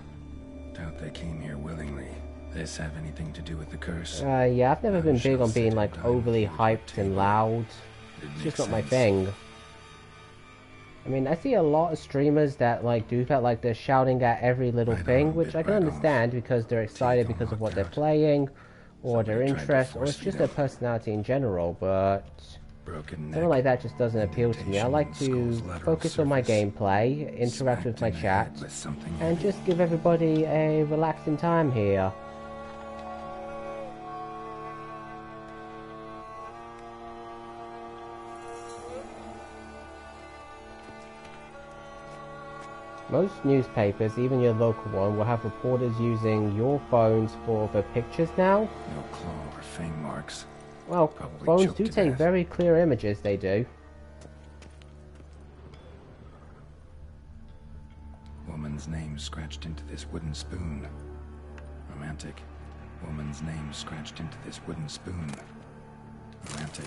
Doubt they came here willingly. This have anything to do with the curse? Yeah, I've never been big shall on sit being, and like, dine overly at the hyped and table. loud. It It's just makes not my sense. thing. I mean, I see a lot of streamers that, like, do that, like, they're shouting at every little Right thing, on, which bit I can right understand because they're excited Teeth all because of what knocked they're out. playing, or Somebody their tried to interest, or force it's just feed their him. personality in general, but Broken neck. something like that just doesn't appeal to me. I like to Indentation, skull's lateral focus on my surface. gameplay, interact with Smacked my in the chat, head with something and heavy. just give everybody a relaxing time here. Most newspapers, even your local one, will have reporters using your phones for the pictures now. No claw or fang marks. Well, Probably phones choked do to take death. very clear images, they do. Woman's name scratched into this wooden spoon. Romantic. Woman's name scratched into this wooden spoon. Romantic.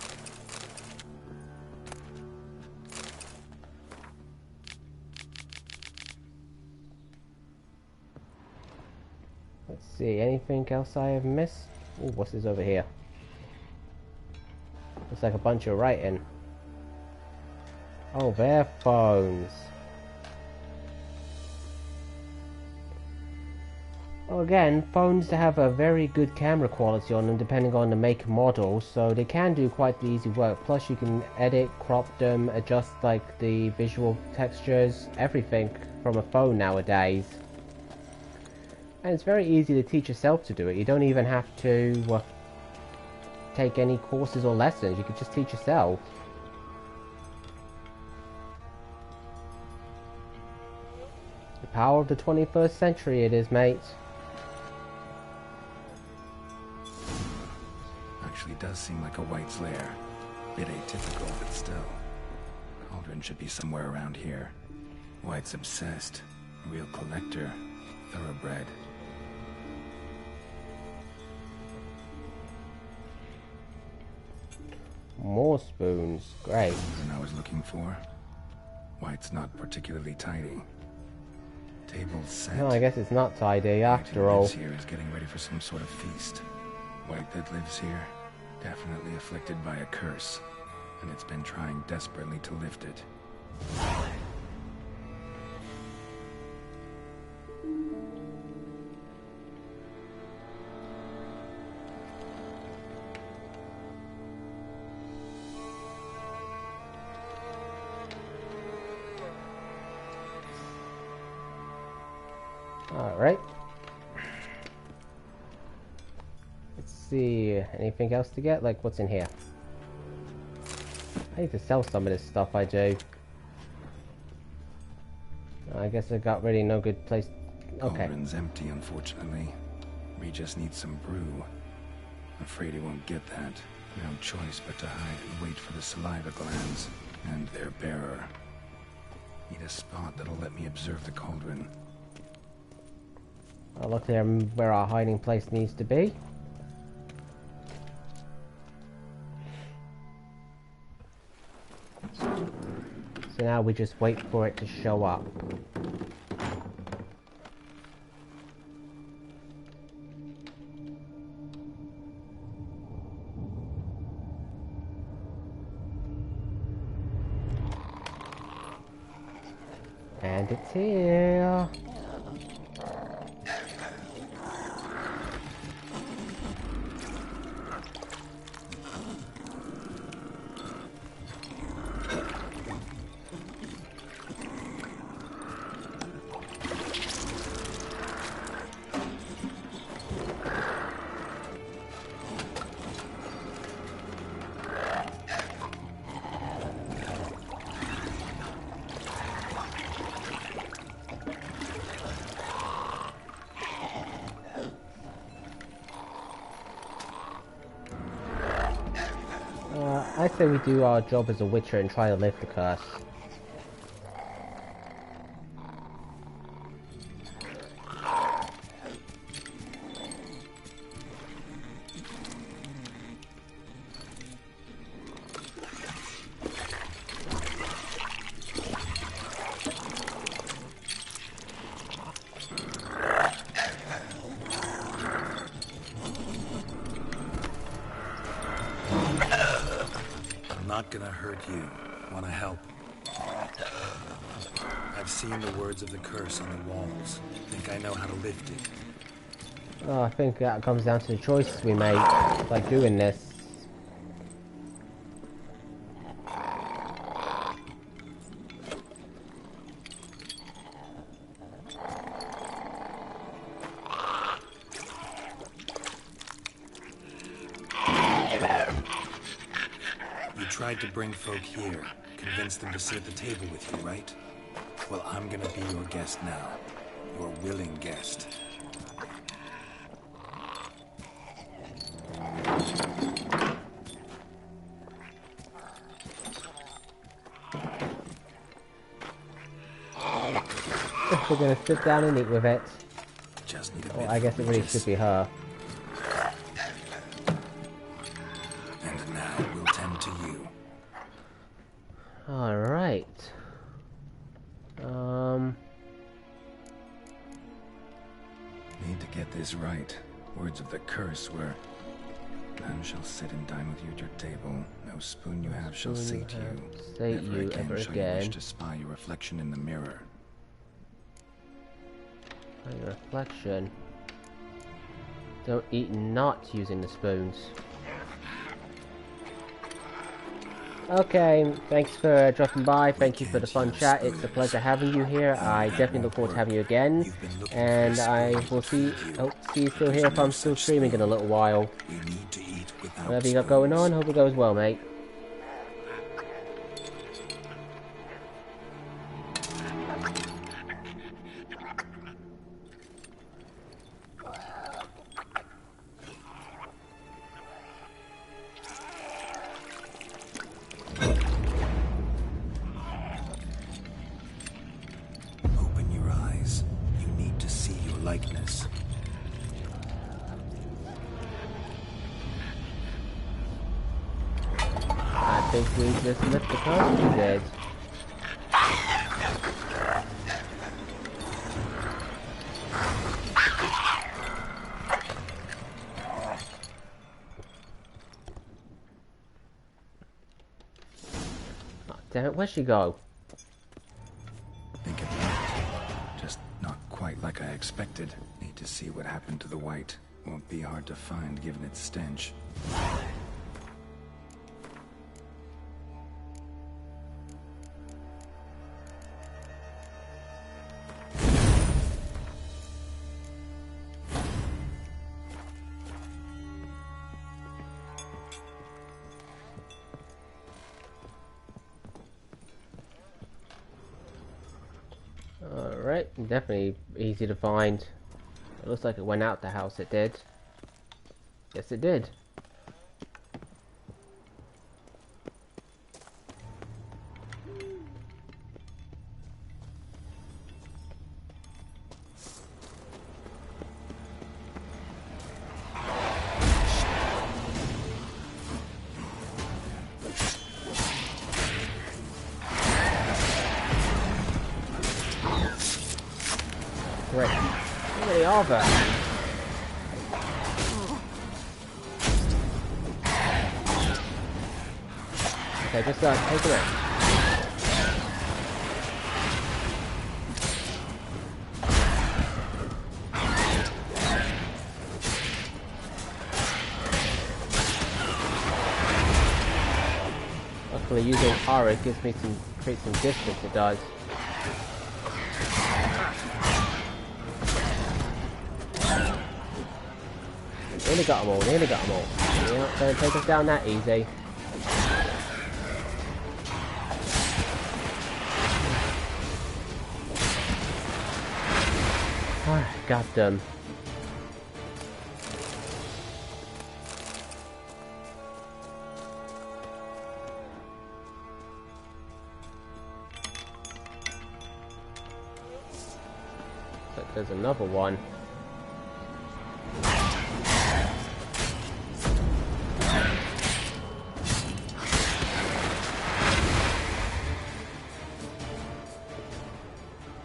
Let's see, anything else I have missed? Ooh, what's this over here? Looks like a bunch of writing. Oh, their phones. Well, again, phones have a very good camera quality on them depending on the make and model, so they can do quite the easy work. Plus you can edit, crop them, adjust like the visual textures, everything from a phone nowadays. And it's very easy to teach yourself to do it. You don't even have to take any courses or lessons, you can just teach yourself. The power of the 21st century it is, mate. Actually does seem like a white's lair. Bit atypical, but still. Cauldron should be somewhere around here. White's obsessed. A real collector. Thoroughbred. More spoons, great. Something I was looking for. White's not particularly tidy. Table's set. No, I guess it's not tidy White after who all. lives here is getting ready for some sort of feast. White that lives here, definitely afflicted by a curse, and it's been trying desperately to lift it. Alright. Let's see, anything else to get? Like, what's in here? I need to sell some of this stuff, I do. I guess I got really no good place. Okay. Cauldron's empty, unfortunately. We just need some brew. Afraid he won't get that. No choice but to hide and wait for the saliva glands and their bearer. Need a spot that'll let me observe the cauldron. Well, luckily I'm where our hiding place needs to be. So now we just wait for it to show up. And it's here. I say we do our job as a witcher and try to lift the curse. Not gonna hurt you. Wanna help? I've seen the words of the curse on the walls. Think I know how to lift it. Oh, I think that comes down to the choices we make by doing this. Tried to bring folk here, convince them to sit at the table with you, right? Well, I'm gonna be your guest now. Your willing guest. We're gonna sit down and eat with it. Just need a Oh, bit I guess it really should be her. And now we'll tend to you. Alright. Need to get this right. Words of the curse were, none shall sit and dine with you at your table. No spoon you have shall sate you. Sate Never you again ever shall you again. wish to spy your reflection in the mirror. Your reflection. Don't eat not using the spoons. Okay, thanks for dropping by. Thank you for the fun chat. It's a pleasure having you here. I definitely look forward to having you again. And I will see you still here if I'm still streaming in a little while. Whatever you got going on, hope it goes well, mate. I think we just left the car dead. Oh, damn it, where'd she go? Think it might. Just not quite like I expected. Need to see what happened to the white. Won't be hard to find given its stench. Alright, definitely easy to find. It looks like it went out the house, it did. Yes, it did. bother. Okay, just take him out. Luckily, using Aura gives me creates some distance. It does. Nearly got them all. Nearly got them all. You're not going to take us down that easy. Got them. But there's another one.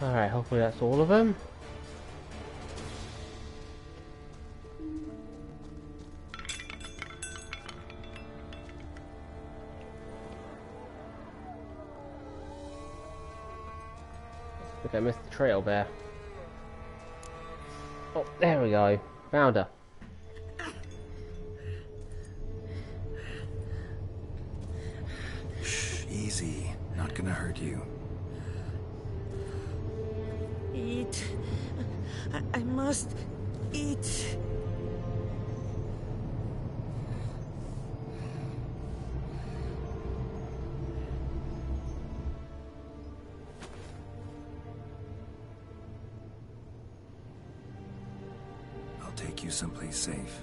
Alright, hopefully that's all of them. I think I missed the trail there. Oh, there we go. Found her. Shh, easy. Not gonna hurt you. Eat. I must eat. I'll take you someplace safe.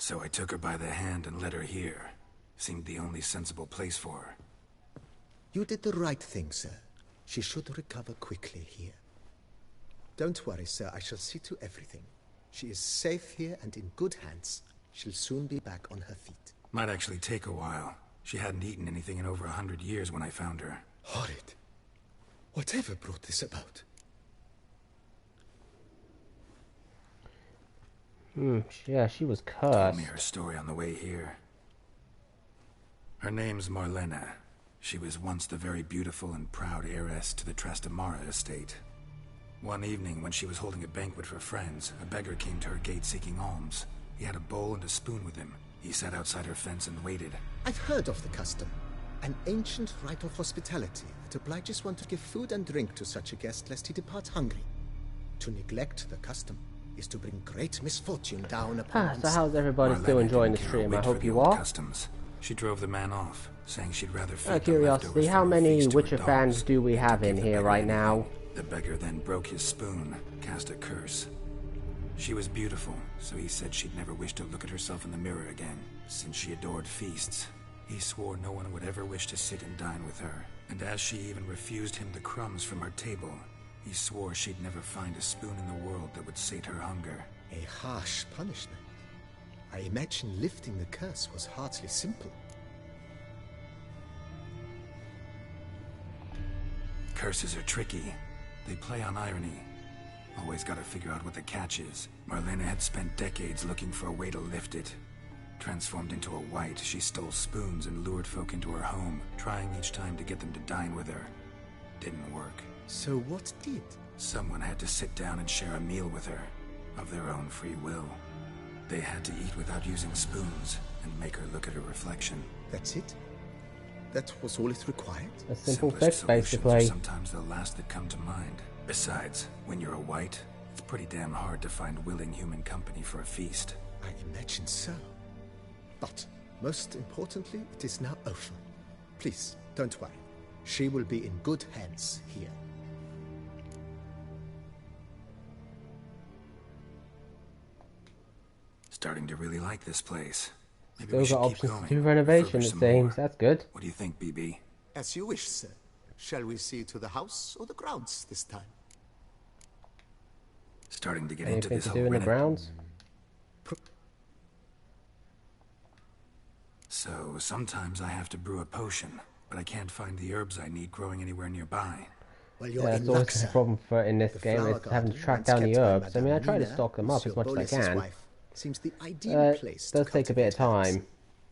So I took her by the hand and led her here. Seemed the only sensible place for her. You did the right thing, sir. She should recover quickly here. Don't worry, sir. I shall see to everything. She is safe here and in good hands. She'll soon be back on her feet. Might actually take a while. She hadn't eaten anything in over 100 years when I found her. Horrid. Whatever brought this about? Yeah, she was Told cursed. me her story on the way here. Her name's Marlena. She was once the very beautiful and proud heiress to the Trastamara estate. One evening, when she was holding a banquet for friends, a beggar came to her gate seeking alms. He had a bowl and a spoon with him. He sat outside her fence and waited. I've heard of the custom. An ancient rite of hospitality that obliges one to give food and drink to such a guest lest he depart hungry. To neglect the custom is to bring great misfortune down upon So how's everybody still Marlena enjoying the didn't care a stream? I whit hope for the you old are. customs. She drove the man off, saying she'd rather feed Out of the curiosity, leftovers how from her many feast to her Witcher dogs fans do we than to have in give the here beggar right anything. now? The beggar then broke his spoon, cast a curse. She was beautiful, so he said she'd never wish to look at herself in the mirror again. Since she adored feasts, he swore no one would ever wish to sit and dine with her. And as she even refused him the crumbs from her table, he swore she'd never find a spoon in the world that would sate her hunger. A harsh punishment. I imagine lifting the curse was hardly simple. Curses are tricky. They play on irony. Always gotta figure out what the catch is. Marlena had spent decades looking for a way to lift it. Transformed into a wight, she stole spoons and lured folk into her home, trying each time to get them to dine with her. Didn't work. So what did? Someone had to sit down and share a meal with her, of their own free will. They had to eat without using spoons, and make her look at her reflection. That's it? That was all it required? A simple Simplest fix, solutions are basically. sometimes the last that come to mind. Besides, when you're a wight, it's pretty damn hard to find willing human company for a feast. I imagine so. But Most importantly, it is now over. Please, don't worry. She will be in good hands here. Starting to really like this place. Maybe Still we got should keep options going. to do renovation, Refurbish it some seems. more. That's good. What do you think, BB? As you wish, sir. Shall we see to the house or the grounds this time? Starting to get into Anything this to whole do in the reno- grounds? So, sometimes I have to brew a potion, but I can't find the herbs I need growing anywhere nearby. Well, you're Yeah, in that's luck, always sir. the problem for in this The game, flower is having to garden, track once down the kept by herbs. I mean, I try to Madame stock them up Nina, as much as I Monsieur Bolis's can. wife, seems the ideal place to Does take a bit of cultivate herbs. time.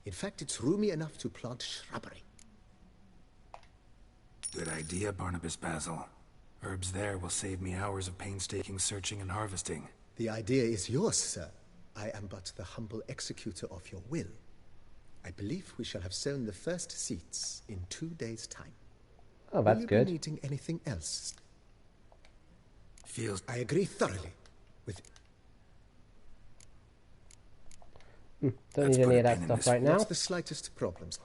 In fact, it's roomy enough to plant shrubbery. Good idea, Barnabas Basil. Herbs there will save me hours of painstaking searching and harvesting. The idea is yours, sir. I am but the humble executor of your will. I believe we shall have sown the first seeds in 2 days' time. Oh, that's Will you good. be needing anything else? Feels... I agree thoroughly with... Don't Let's need put any a of that pin in stuff this. right now. Not the slightest problems.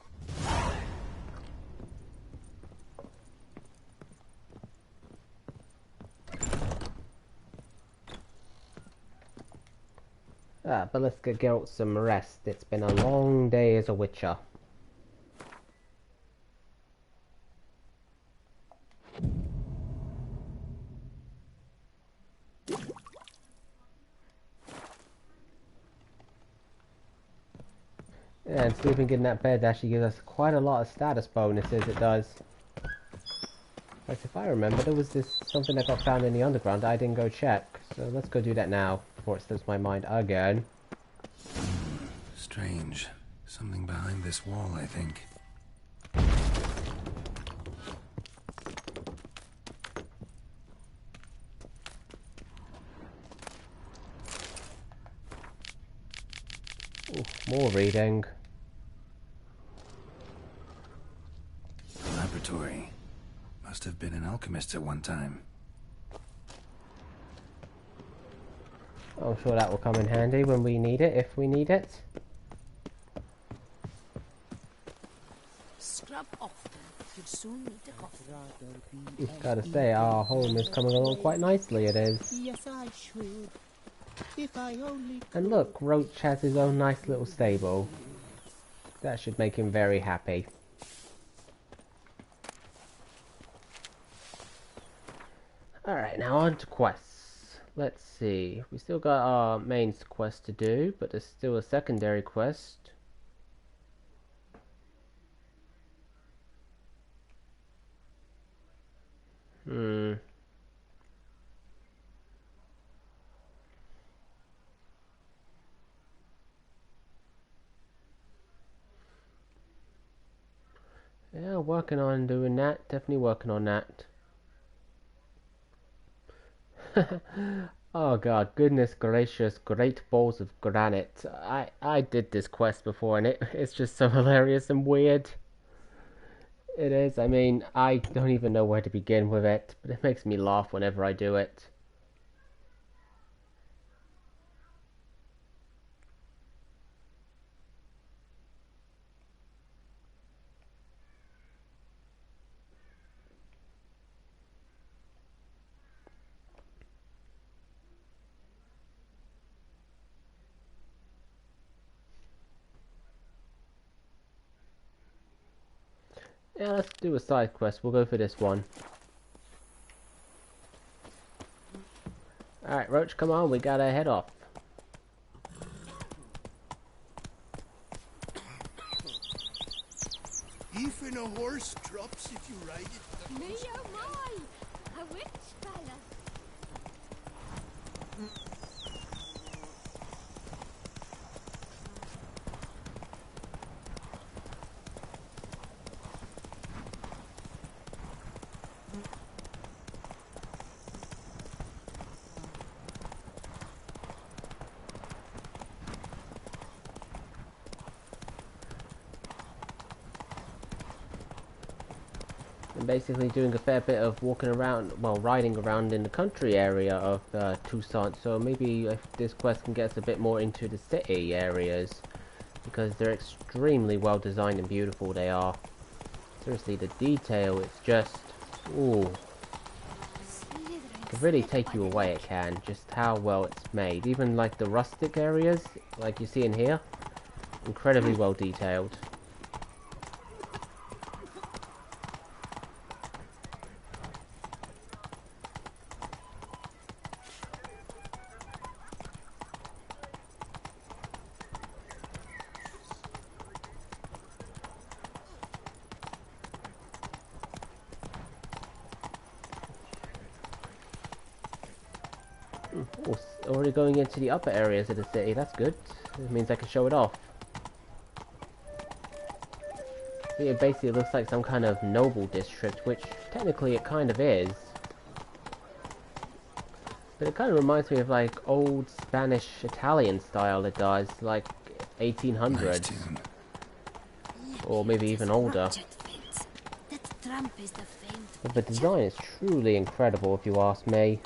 But let's get out some rest. It's been a long day as a witcher. Yeah, and sleeping in that bed actually gives us quite a lot of status bonuses, it does. In fact, if I remember, there was something that got found in the underground I didn't go check. So let's go do that now, before it slips my mind again. Strange. Something behind this wall, I think. Ooh, more reading. Laboratory. Must have been an alchemist at one time. I'm sure that will come in handy when we need it, if we need it. Scrub often. You'll soon need a coffee. Gotta say, our home is coming along quite nicely, it is. Yes, I should. If I only... And look, Roach has his own nice little stable. That should make him very happy. Alright, now on to quests. Let's see. We still got our main quest to do, but there's still a secondary quest. Yeah, working on doing that. Definitely working on that. Oh god, goodness gracious, great balls of granite. I did this quest before and it's just so hilarious and weird. It is, I mean, I don't even know where to begin with it, but it makes me laugh whenever I do it. Yeah, let's do a side quest. We'll go for this one. Alright, Roach, come on, we gotta head off. Even a horse drops if you ride it. Me oh my! A witch fella. I'm basically doing a fair bit of walking around, well, riding around in the country area of Tucson, so maybe if this quest can get us a bit more into the city areas. because they're extremely well designed and beautiful they are. Seriously, the detail, it's just, ooh, could really take you away, it can, just how well it's made. Even like the rustic areas, like you see in here, incredibly well detailed. Oh, already going into the upper areas of the city, that's good. It means I can show it off. See, it basically looks like some kind of noble district, which technically it kind of is. But it kind of reminds me of like old Spanish Italian style it does, like 1800s. Nice, or maybe even older. But the design is truly incredible if you ask me.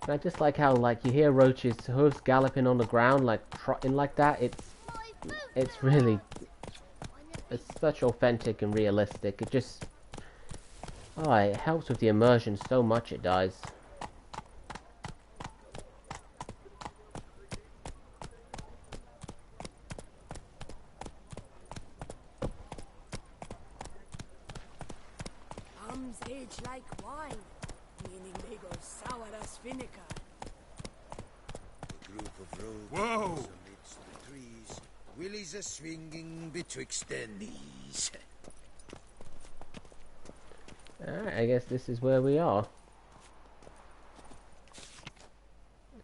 And I just like how, like, you hear Roach's hooves galloping on the ground, like, trotting like that. It's really, it's such authentic and realistic. It just, oh, it helps with the immersion so much, it does. Plums age like wine, meaning they go sour as vinegar. A group of rogues Whoa! amidst the trees, willies are swinging betwixt their knees. Alright, I guess this is where we are.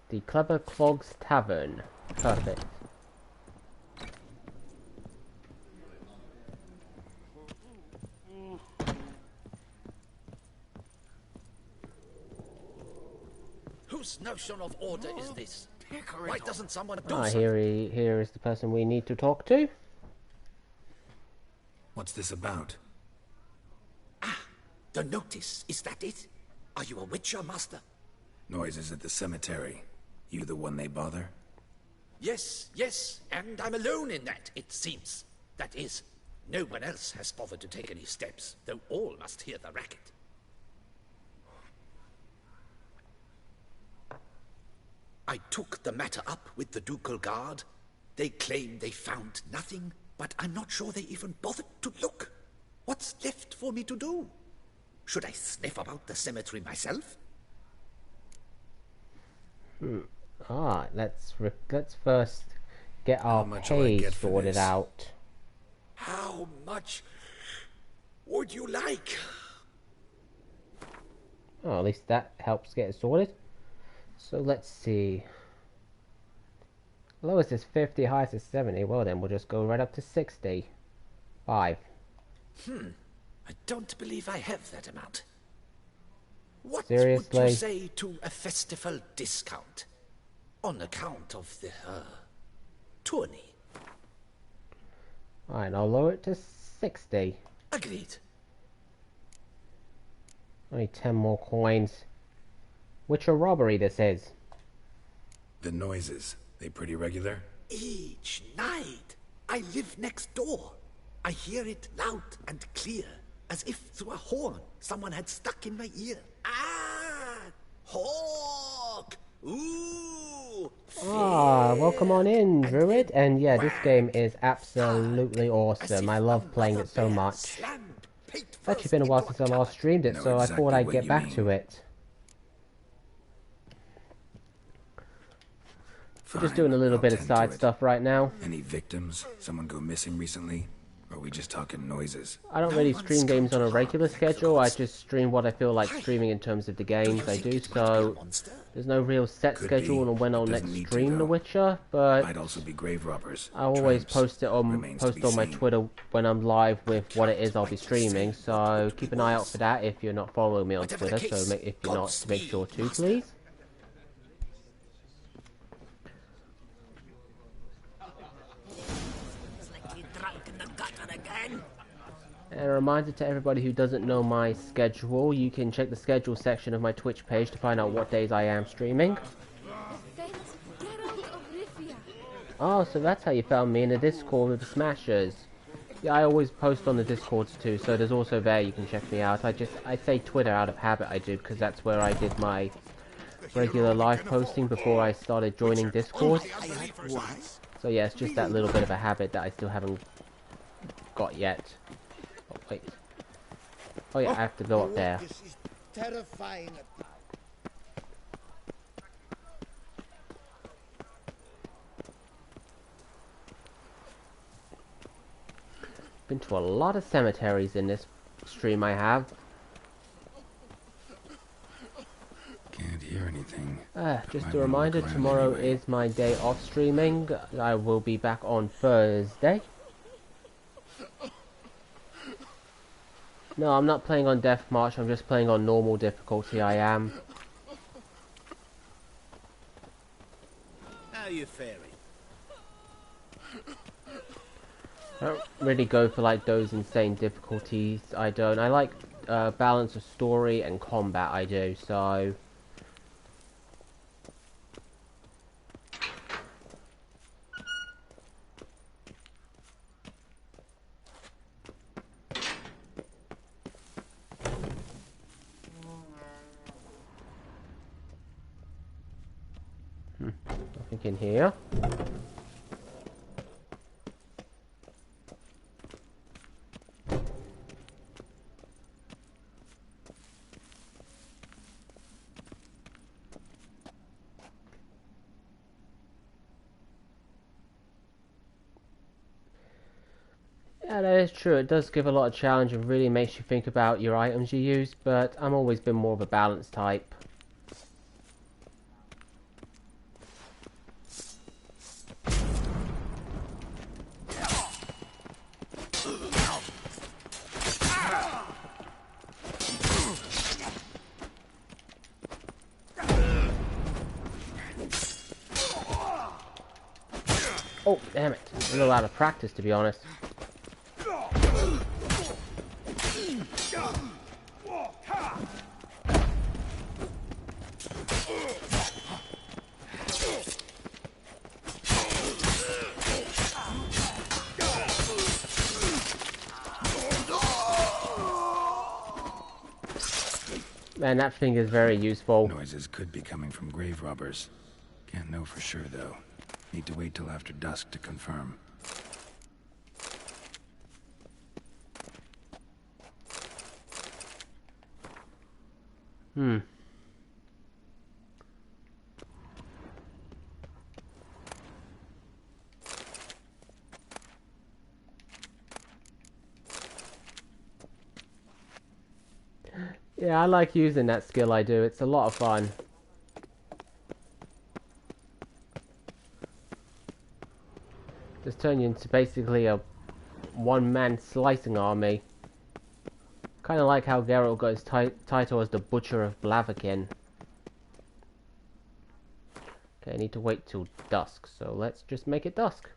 The Clever Clogs Tavern. Perfect. Whose notion of order is this? Why doesn't someone do something? Here is the person we need to talk to. What's this about? Ah, the notice. Is that it? Are you a witcher, master? Noises at the cemetery. You the one they bother? Yes, yes, and I'm alone in that, it seems. That is, no one else has bothered to take any steps, though all must hear the racket. I took the matter up with the ducal guard. They claim they found nothing, but I'm not sure they even bothered to look. What's left for me to do? Should I sniff about the cemetery myself? Let's first get our pay sorted out. How much would you like? Oh, at least that helps get it sorted. So let's see. Lowest is 50, highest is 70. Well then, we'll just go right up to 60. 5. I don't believe I have that amount. What Seriously? would you say to a festival discount? On account of the, tourney. Alright, I'll lower it to 60. Agreed. Only 10 more coins. Which a robbery this is. The noises, they pretty regular? Each night. I live next door. I hear it loud and clear, as if through a horn someone had stuck in my ear. Ah! Hawk! Ooh! Welcome on in, Druid. And yeah, this game is absolutely awesome. I love playing it so much. It's actually been a while since I last streamed it, so I thought I'd get back to it. We're just doing a little bit of side stuff right now. Any victims? Someone go missing recently? Or are we just talking noises? I don't really stream games on a regular schedule. I just stream what I feel like streaming in terms of the games I do, so there's no real set schedule on when I'll next stream The Witcher, but might also be grave robbers. I'll always post on my Twitter when I'm live with what it is I'll be streaming, so keep an eye out for that if you're not following me on Twitter, so if you're not, make sure to, please. And a reminder to everybody who doesn't know my schedule, you can check the schedule section of my Twitch page to find out what days I am streaming. Oh, so that's how you found me in the Discord with the Smashers. Yeah, I always post on the Discords too, so there's also there you can check me out. I say Twitter out of habit I do, because that's where I did my regular live posting before I started joining Discord. So yeah, it's just that little bit of a habit that I still haven't got yet. Oh, wait. Oh yeah, I have to go up there. This is terrifying. Been to a lot of cemeteries in this stream I have. Can't hear anything. Just a reminder, tomorrow is my day off streaming. I will be back on Thursday. No, I'm not playing on Death March, I'm just playing on normal difficulty, I am. How you faring? I don't really go for like those insane difficulties, I don't. I like balance of story and combat, I do, so... Nothing in here. Yeah, that is true. It does give a lot of challenge and really makes you think about your items you use, but I'm always been more of a balanced type. Oh, damn it. A little out of practice, to be honest. Man, that thing is very useful. Noises could be coming from grave robbers. Can't know for sure, though. Need to wait till after dusk to confirm. Yeah, I like using that skill, I do. It's a lot of fun. Just turn you into basically a one-man slicing army. Kind of like how Geralt got his title as the Butcher of Blaviken. Okay, I need to wait till dusk, so let's just make it dusk.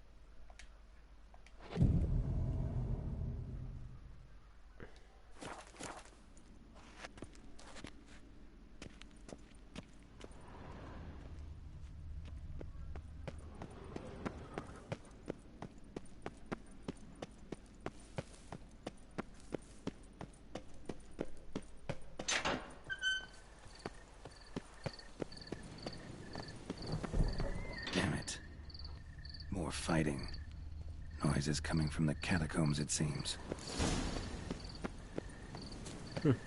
Fighting. Noises coming from the catacombs, it seems.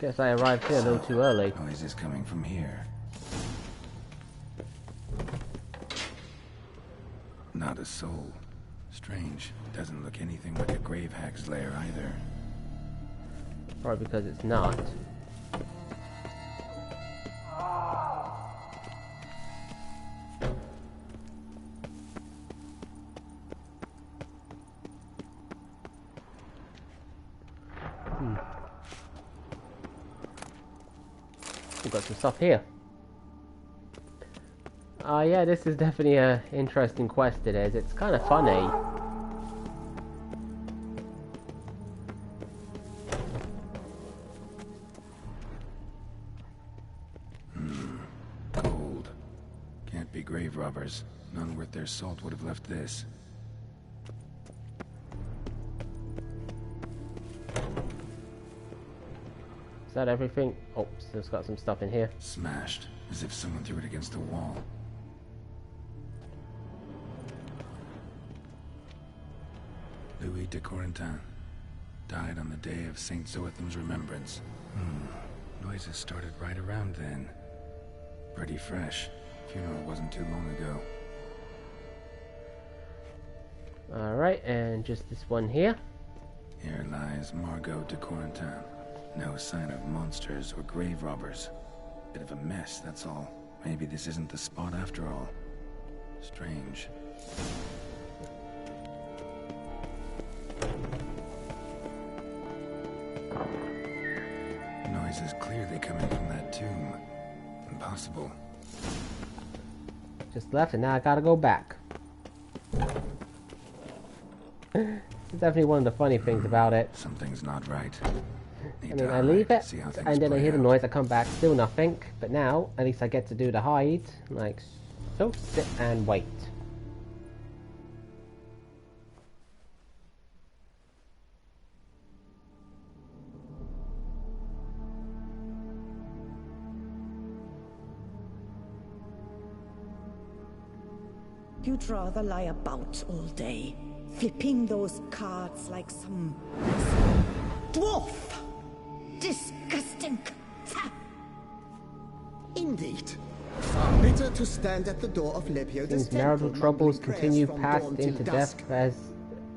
Guess I arrived here a little too early. Noises coming from here. Not a soul. Strange. Doesn't look anything like a grave hack's lair either. Probably because it's not. We've got some stuff here. Yeah, this is definitely an interesting quest, it is. It's kind of funny. Can't be grave robbers. None worth their salt would have left this. Is that everything? Oh, still got some stuff in here. Smashed, as if someone threw it against the wall. Louis de Corentin died on the day of Saint Zoetham's remembrance. Noises started right around then. Pretty fresh. Funeral wasn't too long ago. Alright, and just this one here. Here lies Margot de Corentin. No sign of monsters or grave robbers. Bit of a mess, that's all. Maybe this isn't the spot after all. Strange. Noise is clearly coming from that tomb. Impossible. Just left, and now I gotta go back. It's definitely one of the funny things about it. Something's not right. I mean, I leave it, and then I hear the noise, I come back, still nothing. But now, at least I get to do the hide. Like, so sit and wait. You'd rather lie about all day, flipping those cards like some dwarf. Disgusting. Indeed. Better to stand at the door of Lebioda's These marital troubles continue past into death as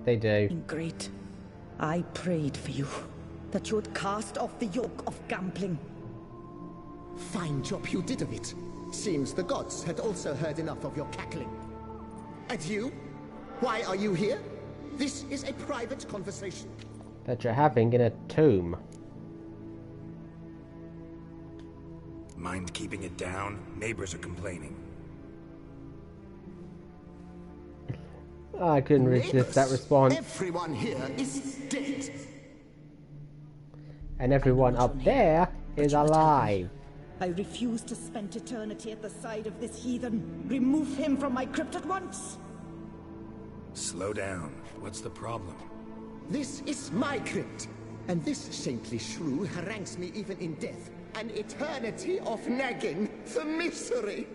they do. Great. I prayed for you, that you would cast off the yoke of gambling. Fine job you did of it. Seems the gods had also heard enough of your cackling. And you? Why are you here? This is a private conversation. That you're having in a tomb. Mind keeping it down? Neighbors are complaining. I couldn't resist that response. Everyone here is dead. And everyone up there is alive. I refuse to spend eternity at the side of this heathen. Remove him from my crypt at once. Slow down. What's the problem? This is my crypt, and this saintly shrew harangues me even in death. An eternity of nagging, the misery.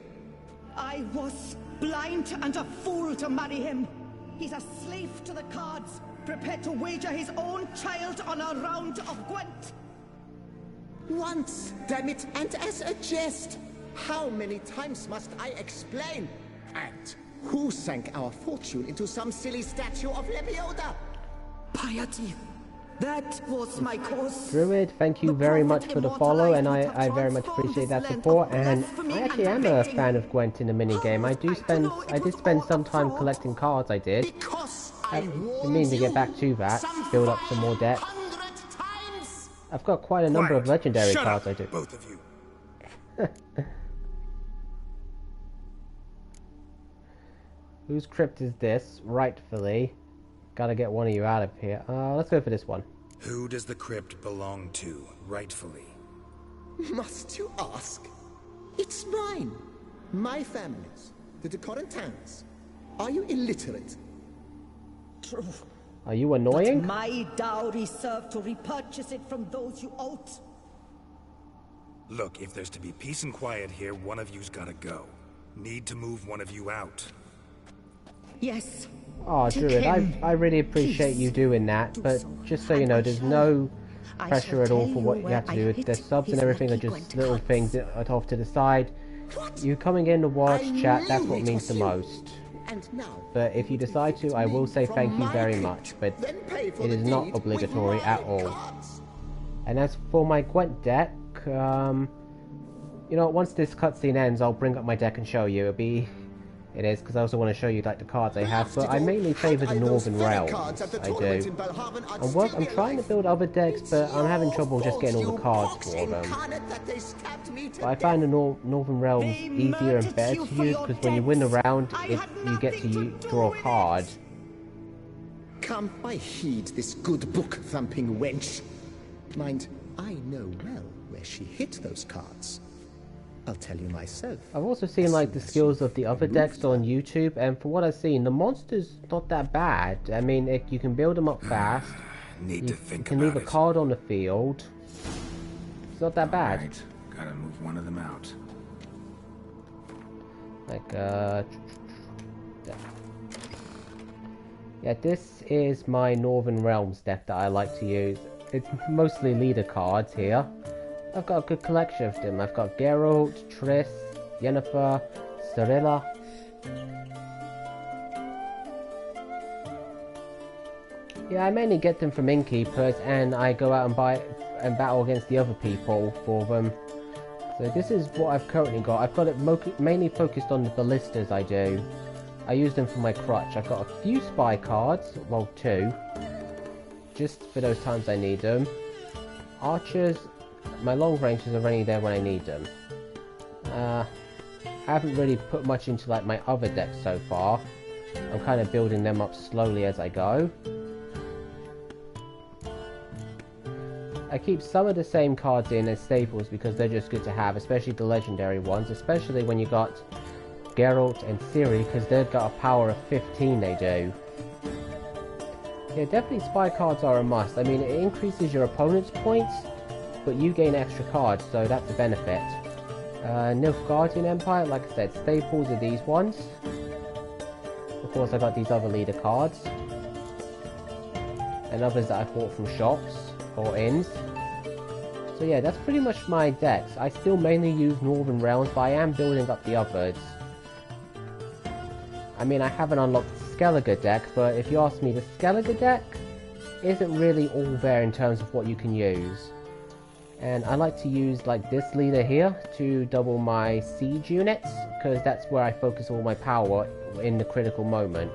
I was blind and a fool to marry him. He's a slave to the cards, prepared to wager his own child on a round of Gwent. Once, damn it, and as a jest. How many times must I explain? And who sank our fortune into some silly statue of Lebioda? Piety. That was my cause. Druid, thank you very much for the follow, and I very much appreciate that support. And I actually am a fan of Gwent in the minigame. I did spend some time collecting cards. I did. I mean to get back to that, build up some more deck. I've got quite a number of legendary cards. I do. Both of you. Whose crypt is this? Rightfully. Gotta get one of you out of here. Let's go for this one. Who does the crypt belong to, rightfully? Must you ask? It's mine. My family's. The de Corentins. Are you illiterate? True. Are you annoying? But my dowry served to repurchase it from those you owed. Look, if there's to be peace and quiet here, one of you's gotta go. Need to move one of you out. Yes. Oh, Druid, I really appreciate you doing that, but just so you know, there's no pressure at all for what you have to do. The subs and everything are just little things that are off to the side. You coming in to watch, chat, that's what means the most. But if you decide to, I will say thank you very much, but it is not obligatory at all. And as for my Gwent deck, you know, once this cutscene ends, I'll bring up my deck and show you. It is, because I also want to show you like the cards I have, but I mainly favour the Northern Realms, I do. I'm trying to build other decks, but I'm having trouble just getting all the cards for them. But I find the Northern Realms easier and better to use, because when you win the round, you get to draw a card. Come, I heed this good book-thumping wench. Mind, I know well where she hid those cards. I'll tell you myself. I've also seen like the skills of the other decks on YouTube, and from what I've seen, the monster's not that bad. I mean, you can build them up fast. Need to think you can leave a card on the field. It's not that bad. Right. Gotta move one of them out. Like, yeah, this is my Northern Realms deck that I like to use. It's mostly leader cards here. I've got a good collection of them. I've got Geralt, Triss, Yennefer, Cirilla. Yeah, I mainly get them from innkeepers, and I go out and buy and battle against the other people for them. So this is what I've currently got. I've got it mainly focused on the ballistas. I use them for my crutch. I've got a few spy cards, well 2, just for those times I need them. Archers, my long ranges are only there when I need them. I haven't really put much into like my other decks so far. I'm kind of building them up slowly as I go. I keep some of the same cards in as staples because they're just good to have, especially the legendary ones, especially when you got Geralt and Ciri, because they've got a power of 15, they do. Yeah, definitely spy cards are a must. I mean, it increases your opponent's points, but you gain extra cards, so that's a benefit. Nilfgaardian Empire, like I said, staples are these ones. Of course, I got these other leader cards. And others that I bought from shops or inns. So yeah, that's pretty much my decks. I still mainly use Northern Realms, but I am building up the others. I mean, I haven't unlocked the Skellige deck, but if you ask me, the Skellige deck isn't really all there in terms of what you can use. And I like to use like this leader here to double my siege units, because that's where I focus all my power in the critical moment.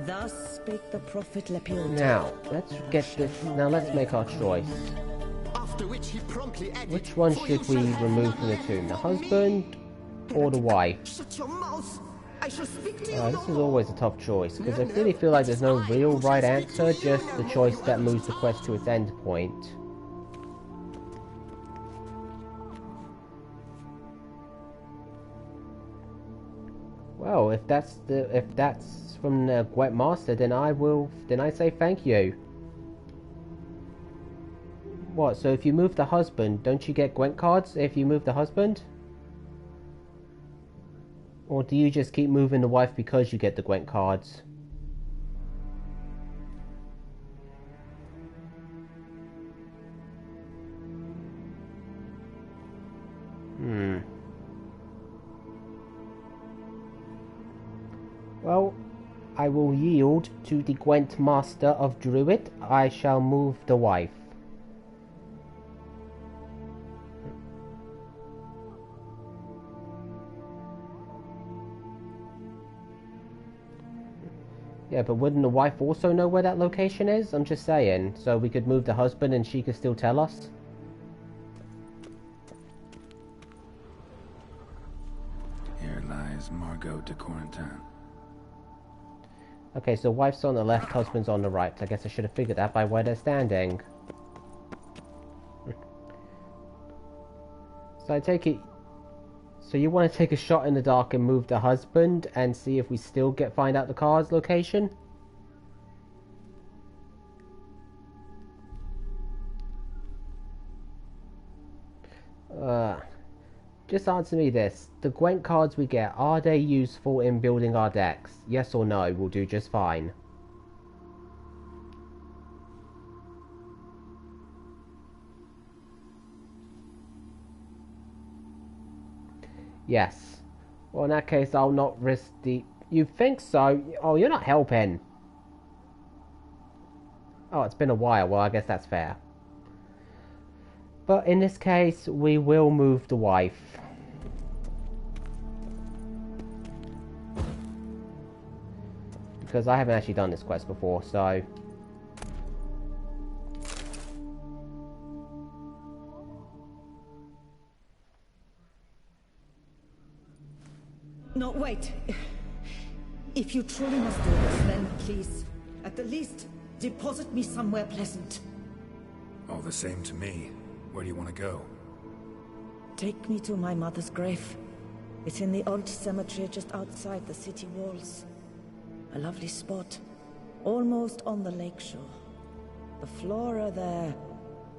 Thus spake the prophet Lepiota. Now, let's get this. Now let's make our choice. After which he promptly added, Which one should we remove from the tomb? The husband or the wife? Shut your mouth. I shall speak to you This is always a tough choice, because I really feel like there's no real right answer, just the choice that moves the quest to its end point. Well, if that's from the Gwent Master, then I say thank you. What, so if you move the husband, don't you get Gwent cards if you move the husband? Or do you just keep moving the wife because you get the Gwent cards? Well, I will yield to the Gwent Master of Druid. I shall move the wife. Yeah, but wouldn't the wife also know where that location is? I'm just saying, so we could move the husband and she could still tell us? Here lies Margot de Corentin. Okay, so wife's on the left, husband's on the right. I guess I should have figured that by where they're standing. So I take it... So you want to take a shot in the dark and move the husband and see if we still find out the car's location? Just answer me this. The Gwent cards we get, are they useful in building our decks? Yes or no, we'll do just fine. Yes. Well, in that case, I'll not risk the... You think so? Oh, you're not helping. Oh, it's been a while. Well, I guess that's fair. But in this case, we will move the wife. Because I haven't actually done this quest before, so... No, wait. If you truly must do this, then please, at the least, deposit me somewhere pleasant. All the same to me. Where do you want to go? Take me to my mother's grave. It's in the old cemetery just outside the city walls. A lovely spot, almost on the lakeshore. The flora there,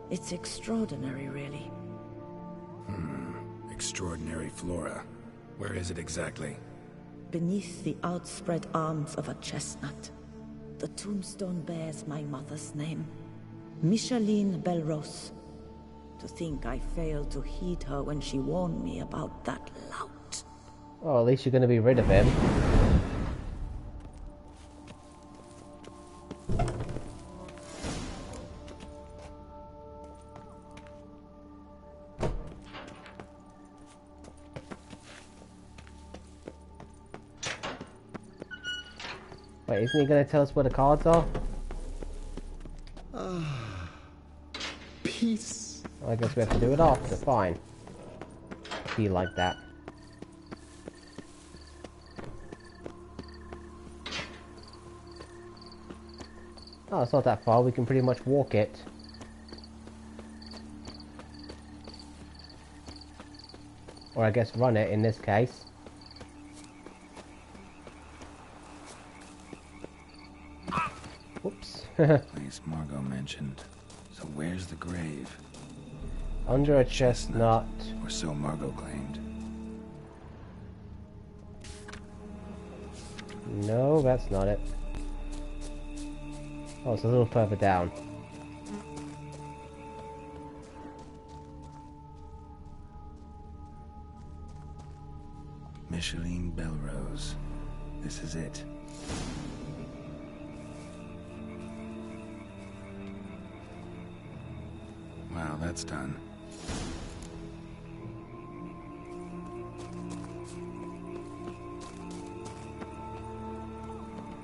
it's extraordinary, really. Extraordinary flora. Where is it exactly? Beneath the outspread arms of a chestnut. The tombstone bears my mother's name. Micheline Belrose. To think I failed to heed her when she warned me about that lout. Oh, at least you're going to be rid of him. Wait, isn't he going to tell us where the cards are? Peace. I guess we have to do it after. Fine. Be like that. Oh, it's not that far. We can pretty much walk it. Or I guess run it in this case. Whoops. Place Margot mentioned. So where's the grave? Under a chestnut. Or so Margot claimed. No, that's not it. Oh, it's a little further down. Micheline Belrose. This is it. Wow, that's done.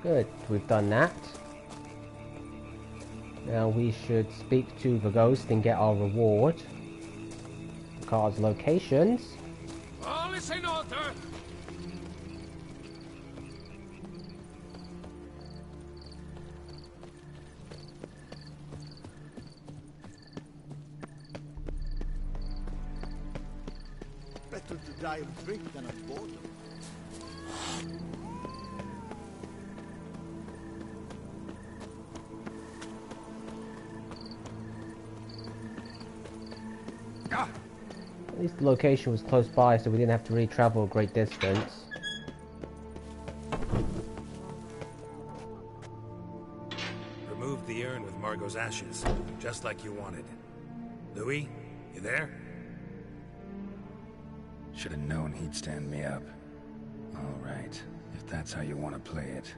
Good, we've done that. Now we should speak to the ghost and get our reward. The card's locations. All is in order. Better to die of drink than of boredom. At least the location was close by, so we didn't have to really travel a great distance. Remove the urn with Margot's ashes, just like you wanted. Louis, you there? Should have known he'd stand me up. All right, if that's how you want to play it.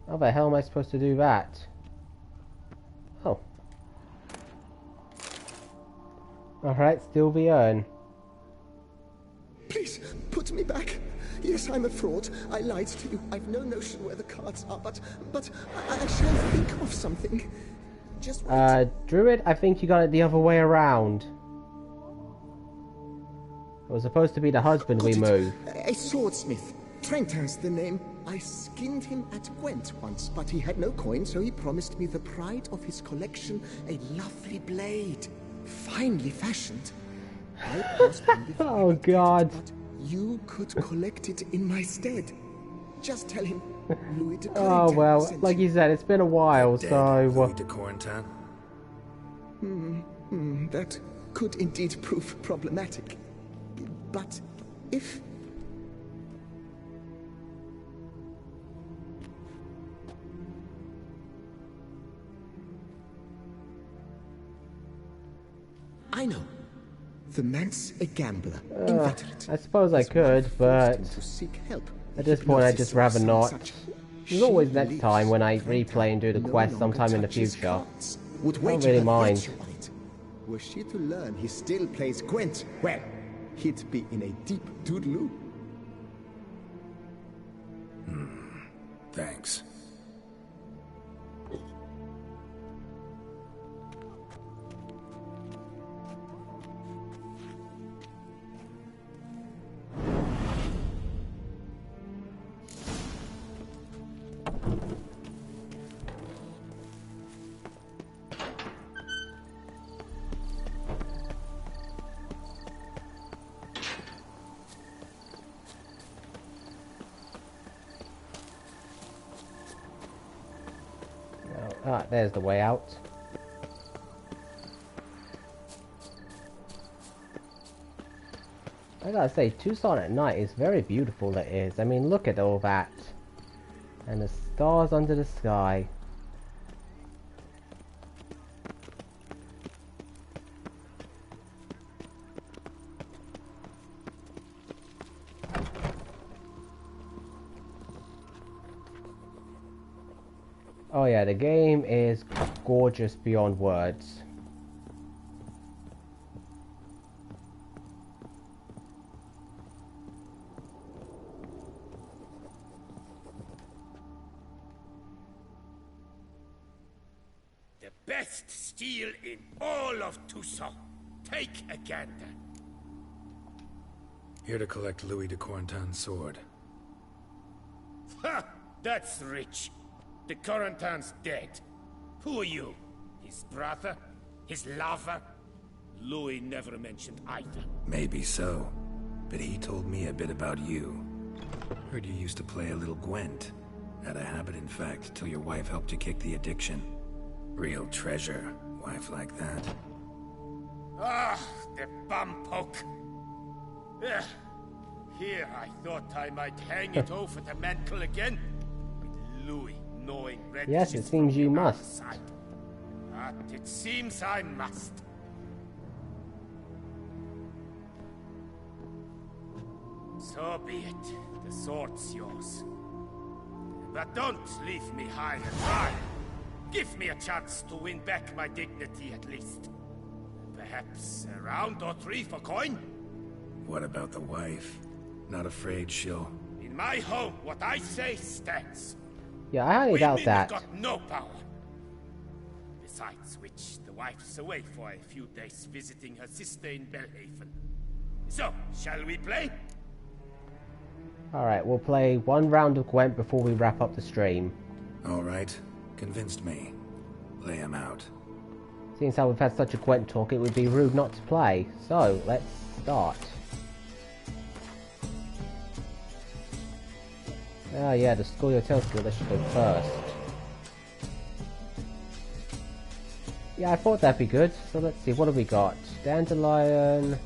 How the hell am I supposed to do that? Oh. Alright, still the urn. Please, put me back. Yes, I'm a fraud. I lied to you. I've no notion where the cards are, but I shall think of something. Just wait. Druid, I think you got it the other way around. It was supposed to be the husband we moved. A swordsmith. Trentin's the name. I skinned him at Gwent once, but he had no coin, so he promised me the pride of his collection, a lovely blade. Finely fashioned. I passed on before Oh god. but you could collect it in my stead. Just tell him Louis de Oh Corentin well, sent like you. you said, it's been a while, Dead so... Louis de Corentin? That could indeed prove problematic. But if... I know. The man's a gambler, inveterate. I suppose I His could, wife but... forced him to seek help. At this point, I'd Hypnosis just or rather some not. such. There's always She next believes time when I Trentin replay and do the no quest longer sometime in the touches future. cards. Would Don't wager really her mind. fortune on it. Were she to learn he still plays Gwent, well, he'd be in a deep doodaloo. Thanks. Ah, there's the way out. I gotta say, Tucson at night is very beautiful, it is. I mean, look at all that. And the stars under the sky. Oh yeah, the game is gorgeous beyond words. The best steel in all of Tucson. Take a gander. Here to collect Louis de Corentin's sword. Ha! That's rich. De Corentin's dead. Who are you? His brother? His lover? Louis never mentioned either. Maybe so, but he told me a bit about you. Heard you used to play a little Gwent. Had a habit, in fact, till your wife helped you kick the addiction. Real treasure, wife like that. Ah, the bumpoke. Ugh. Here I thought I might hang it over the mantle again. With Louis knowing red. Yes, it seems you must. But it seems I must. So be it. The sword's yours. But don't leave me high and dry. Give me a chance to win back my dignity at least. Perhaps a round or three for coin? What about the wife? Not afraid she'll... In my home, what I say stands. Yeah, I highly doubt that. Got no power. Besides which, the wife's away for a few days visiting her sister in Belhaven. So, shall we play? Alright, we'll play one round of Gwent before we wrap up the stream. Alright, convinced me. Lay him out. Seeing as how we've had such a Gwent talk, it would be rude not to play. So, let's start. Ah yeah, the School Your Tail skill, that should go first. Yeah, I thought that'd be good. So let's see, what have we got? Dandelion...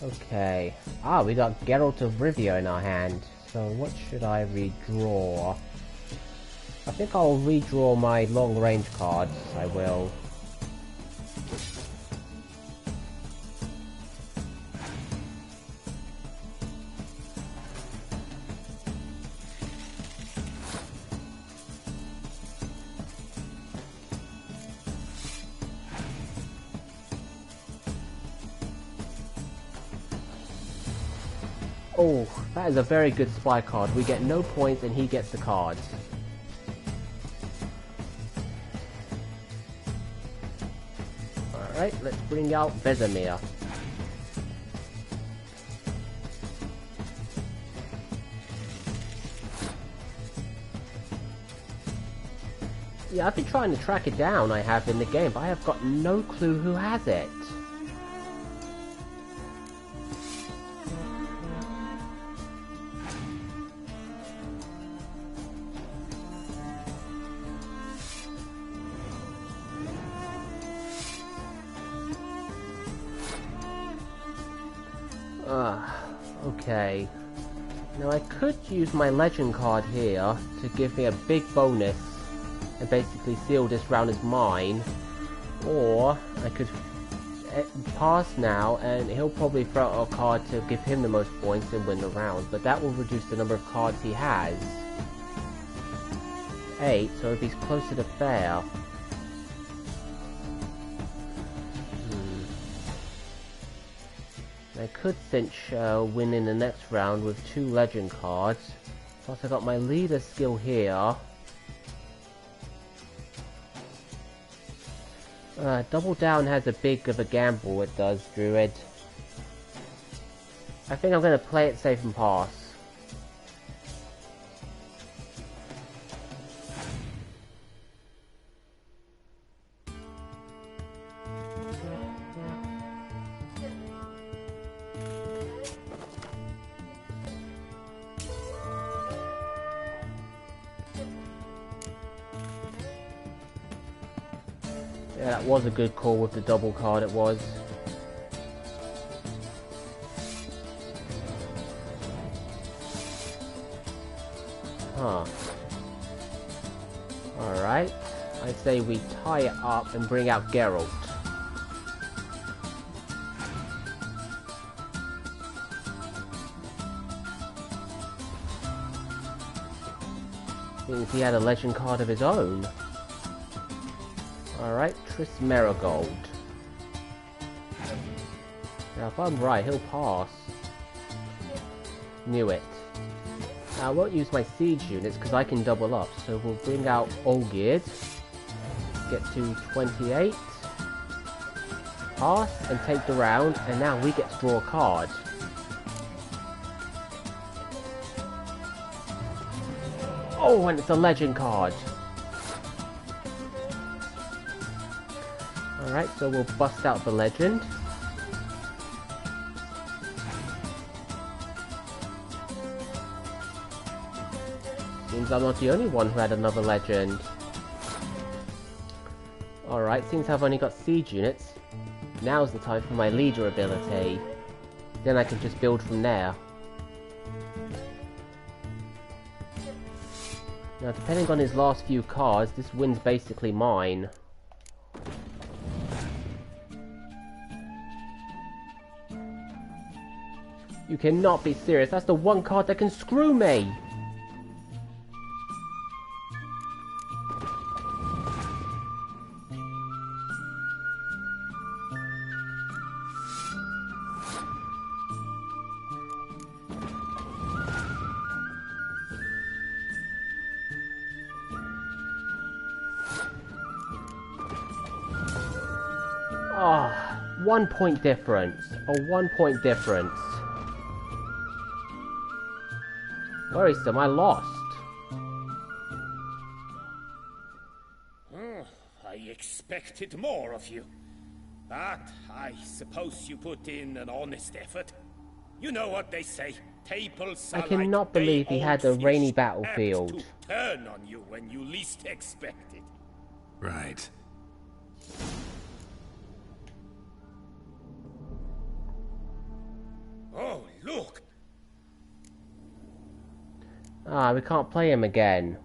Okay. Ah, we got Geralt of Rivia in our hand. So what should I redraw? I think I'll redraw my long range cards. I will. Oh, that is a very good spy card. We get no points and he gets the cards. Alright, let's bring out Vesemir. Yeah, I've been trying to track it down, I have in the game, but I have got no clue who has it. Okay. Now I could use my legend card here to give me a big bonus and basically seal this round as mine, or I could pass now and he'll probably throw out a card to give him the most points and win the round, but that will reduce the number of cards he has. 8, so if he's closer to fair. I could cinch win in the next round with 2 legend cards. Plus I got my leader skill here. Double down has a big of a gamble, it does, Druid. I think I'm going to play it safe and pass. Yeah, that was a good call with the double card, it was. Huh. Alright. I say we tie it up and bring out Geralt. Seems he had a legend card of his own. Alright, Triss Merigold. Now if I'm right, he'll pass. Knew it. Now I won't use my siege units because I can double up, so we'll bring out Olgierd. Get to 28. Pass and take the round, and now we get to draw a card. Oh, and it's a legend card. Alright, so we'll bust out the legend. Seems I'm not the only one who had another legend. Alright, seems I've only got siege units. Now's the time for my leader ability. Then I can just build from there. Now, depending on his last few cards, this win's basically mine. You cannot be serious, that's the one card that can screw me! Ah, 1 point difference. A 1 point difference. Worrisome, I lost. Oh, I expected more of you. But I suppose you put in an honest effort. You know what they say. Tables I are cannot like believe he had a day-old rainy fish, battlefield. apt to turn on you when you least expect it. Right. Oh, look! Ah, we can't play him again.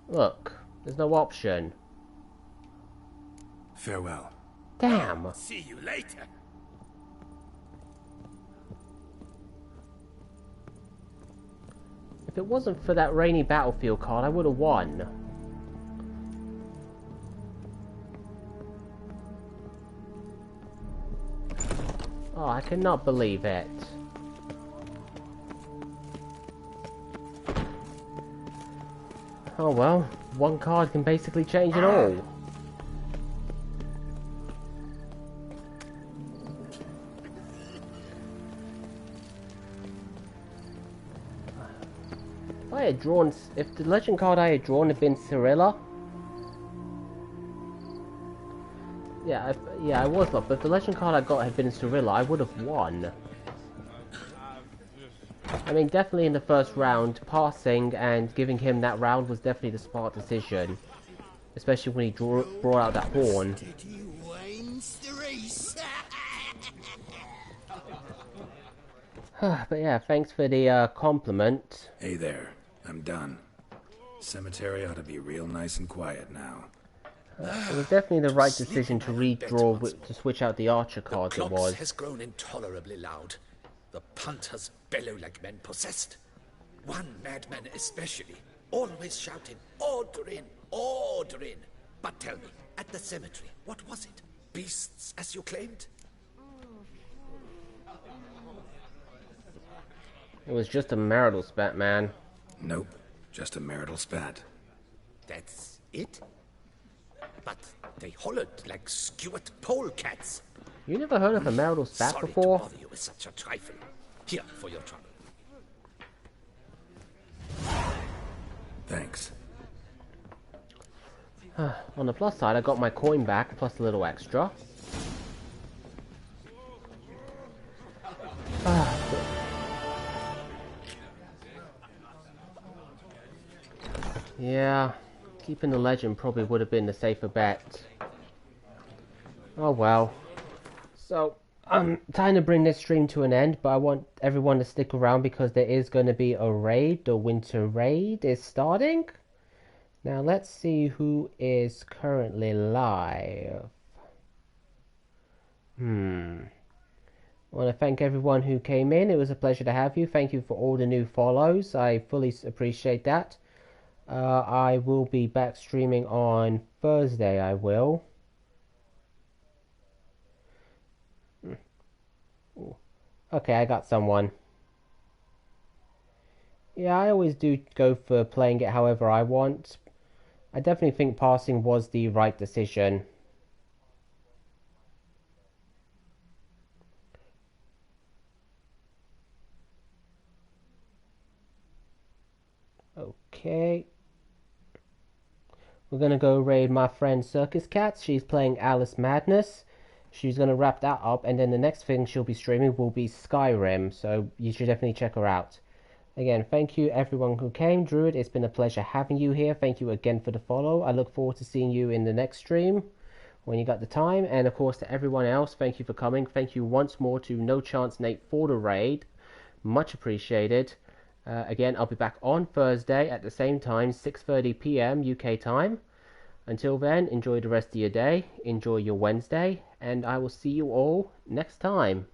Look, there's no option. Farewell. Damn! See you later. If it wasn't for that rainy battlefield card, I would have won. Oh, I cannot believe it. Oh well, one card can basically change it all. If I had drawn, if the legend card I had drawn had been Cirilla, yeah, I was up. But if the legend card I got had been Cirilla, I would have won. I mean, definitely in the first round, passing and giving him that round was definitely the smart decision. Especially when he brought out that horn. But yeah, thanks for the compliment. Hey there, I'm done. Cemetery ought to be real nice and quiet now. It was definitely the right decision to redraw, to switch out the archer cards. The It clock was. has grown intolerably loud. The punters bellow like men possessed. One madman especially, always shouting, "Order in! Order in!" But tell me, at the cemetery, what was it? Beasts, as you claimed? It was just a marital spat, man. Nope, just a marital spat. That's it? But they hollered like skewered polecats. You never heard of a marital spat Sorry before? to bother you with such a trifle. Here for your trouble. Thanks. On the plus side, I got my coin back, plus a little extra. Yeah, Keeping the legend probably would have been the safer bet. Oh well. So, I'm trying to bring this stream to an end, but I want everyone to stick around because there is going to be a raid. The winter raid is starting. Now, let's see who is currently live. I want to thank everyone who came in. It was a pleasure to have you. Thank you for all the new follows. I fully appreciate that. I will be back streaming on Thursday, I will. Okay, I got someone. Yeah, I always do go for playing it however I want. I definitely think passing was the right decision. Okay. We're gonna go raid my friend Circus Cat. She's playing Alice Madness. She's gonna wrap that up, and then the next thing she'll be streaming will be Skyrim, so you should definitely check her out. Again, thank you everyone who came. Druid, it's been a pleasure having you here. Thank you again for the follow. I look forward to seeing you in the next stream when you got the time. And of course to everyone else, thank you for coming. Thank you once more to No Chance Nate for the raid. Much appreciated. Again, I'll be back on Thursday at the same time, 6:30 p.m. UK time. Until then, enjoy the rest of your day, enjoy your Wednesday, and I will see you all next time.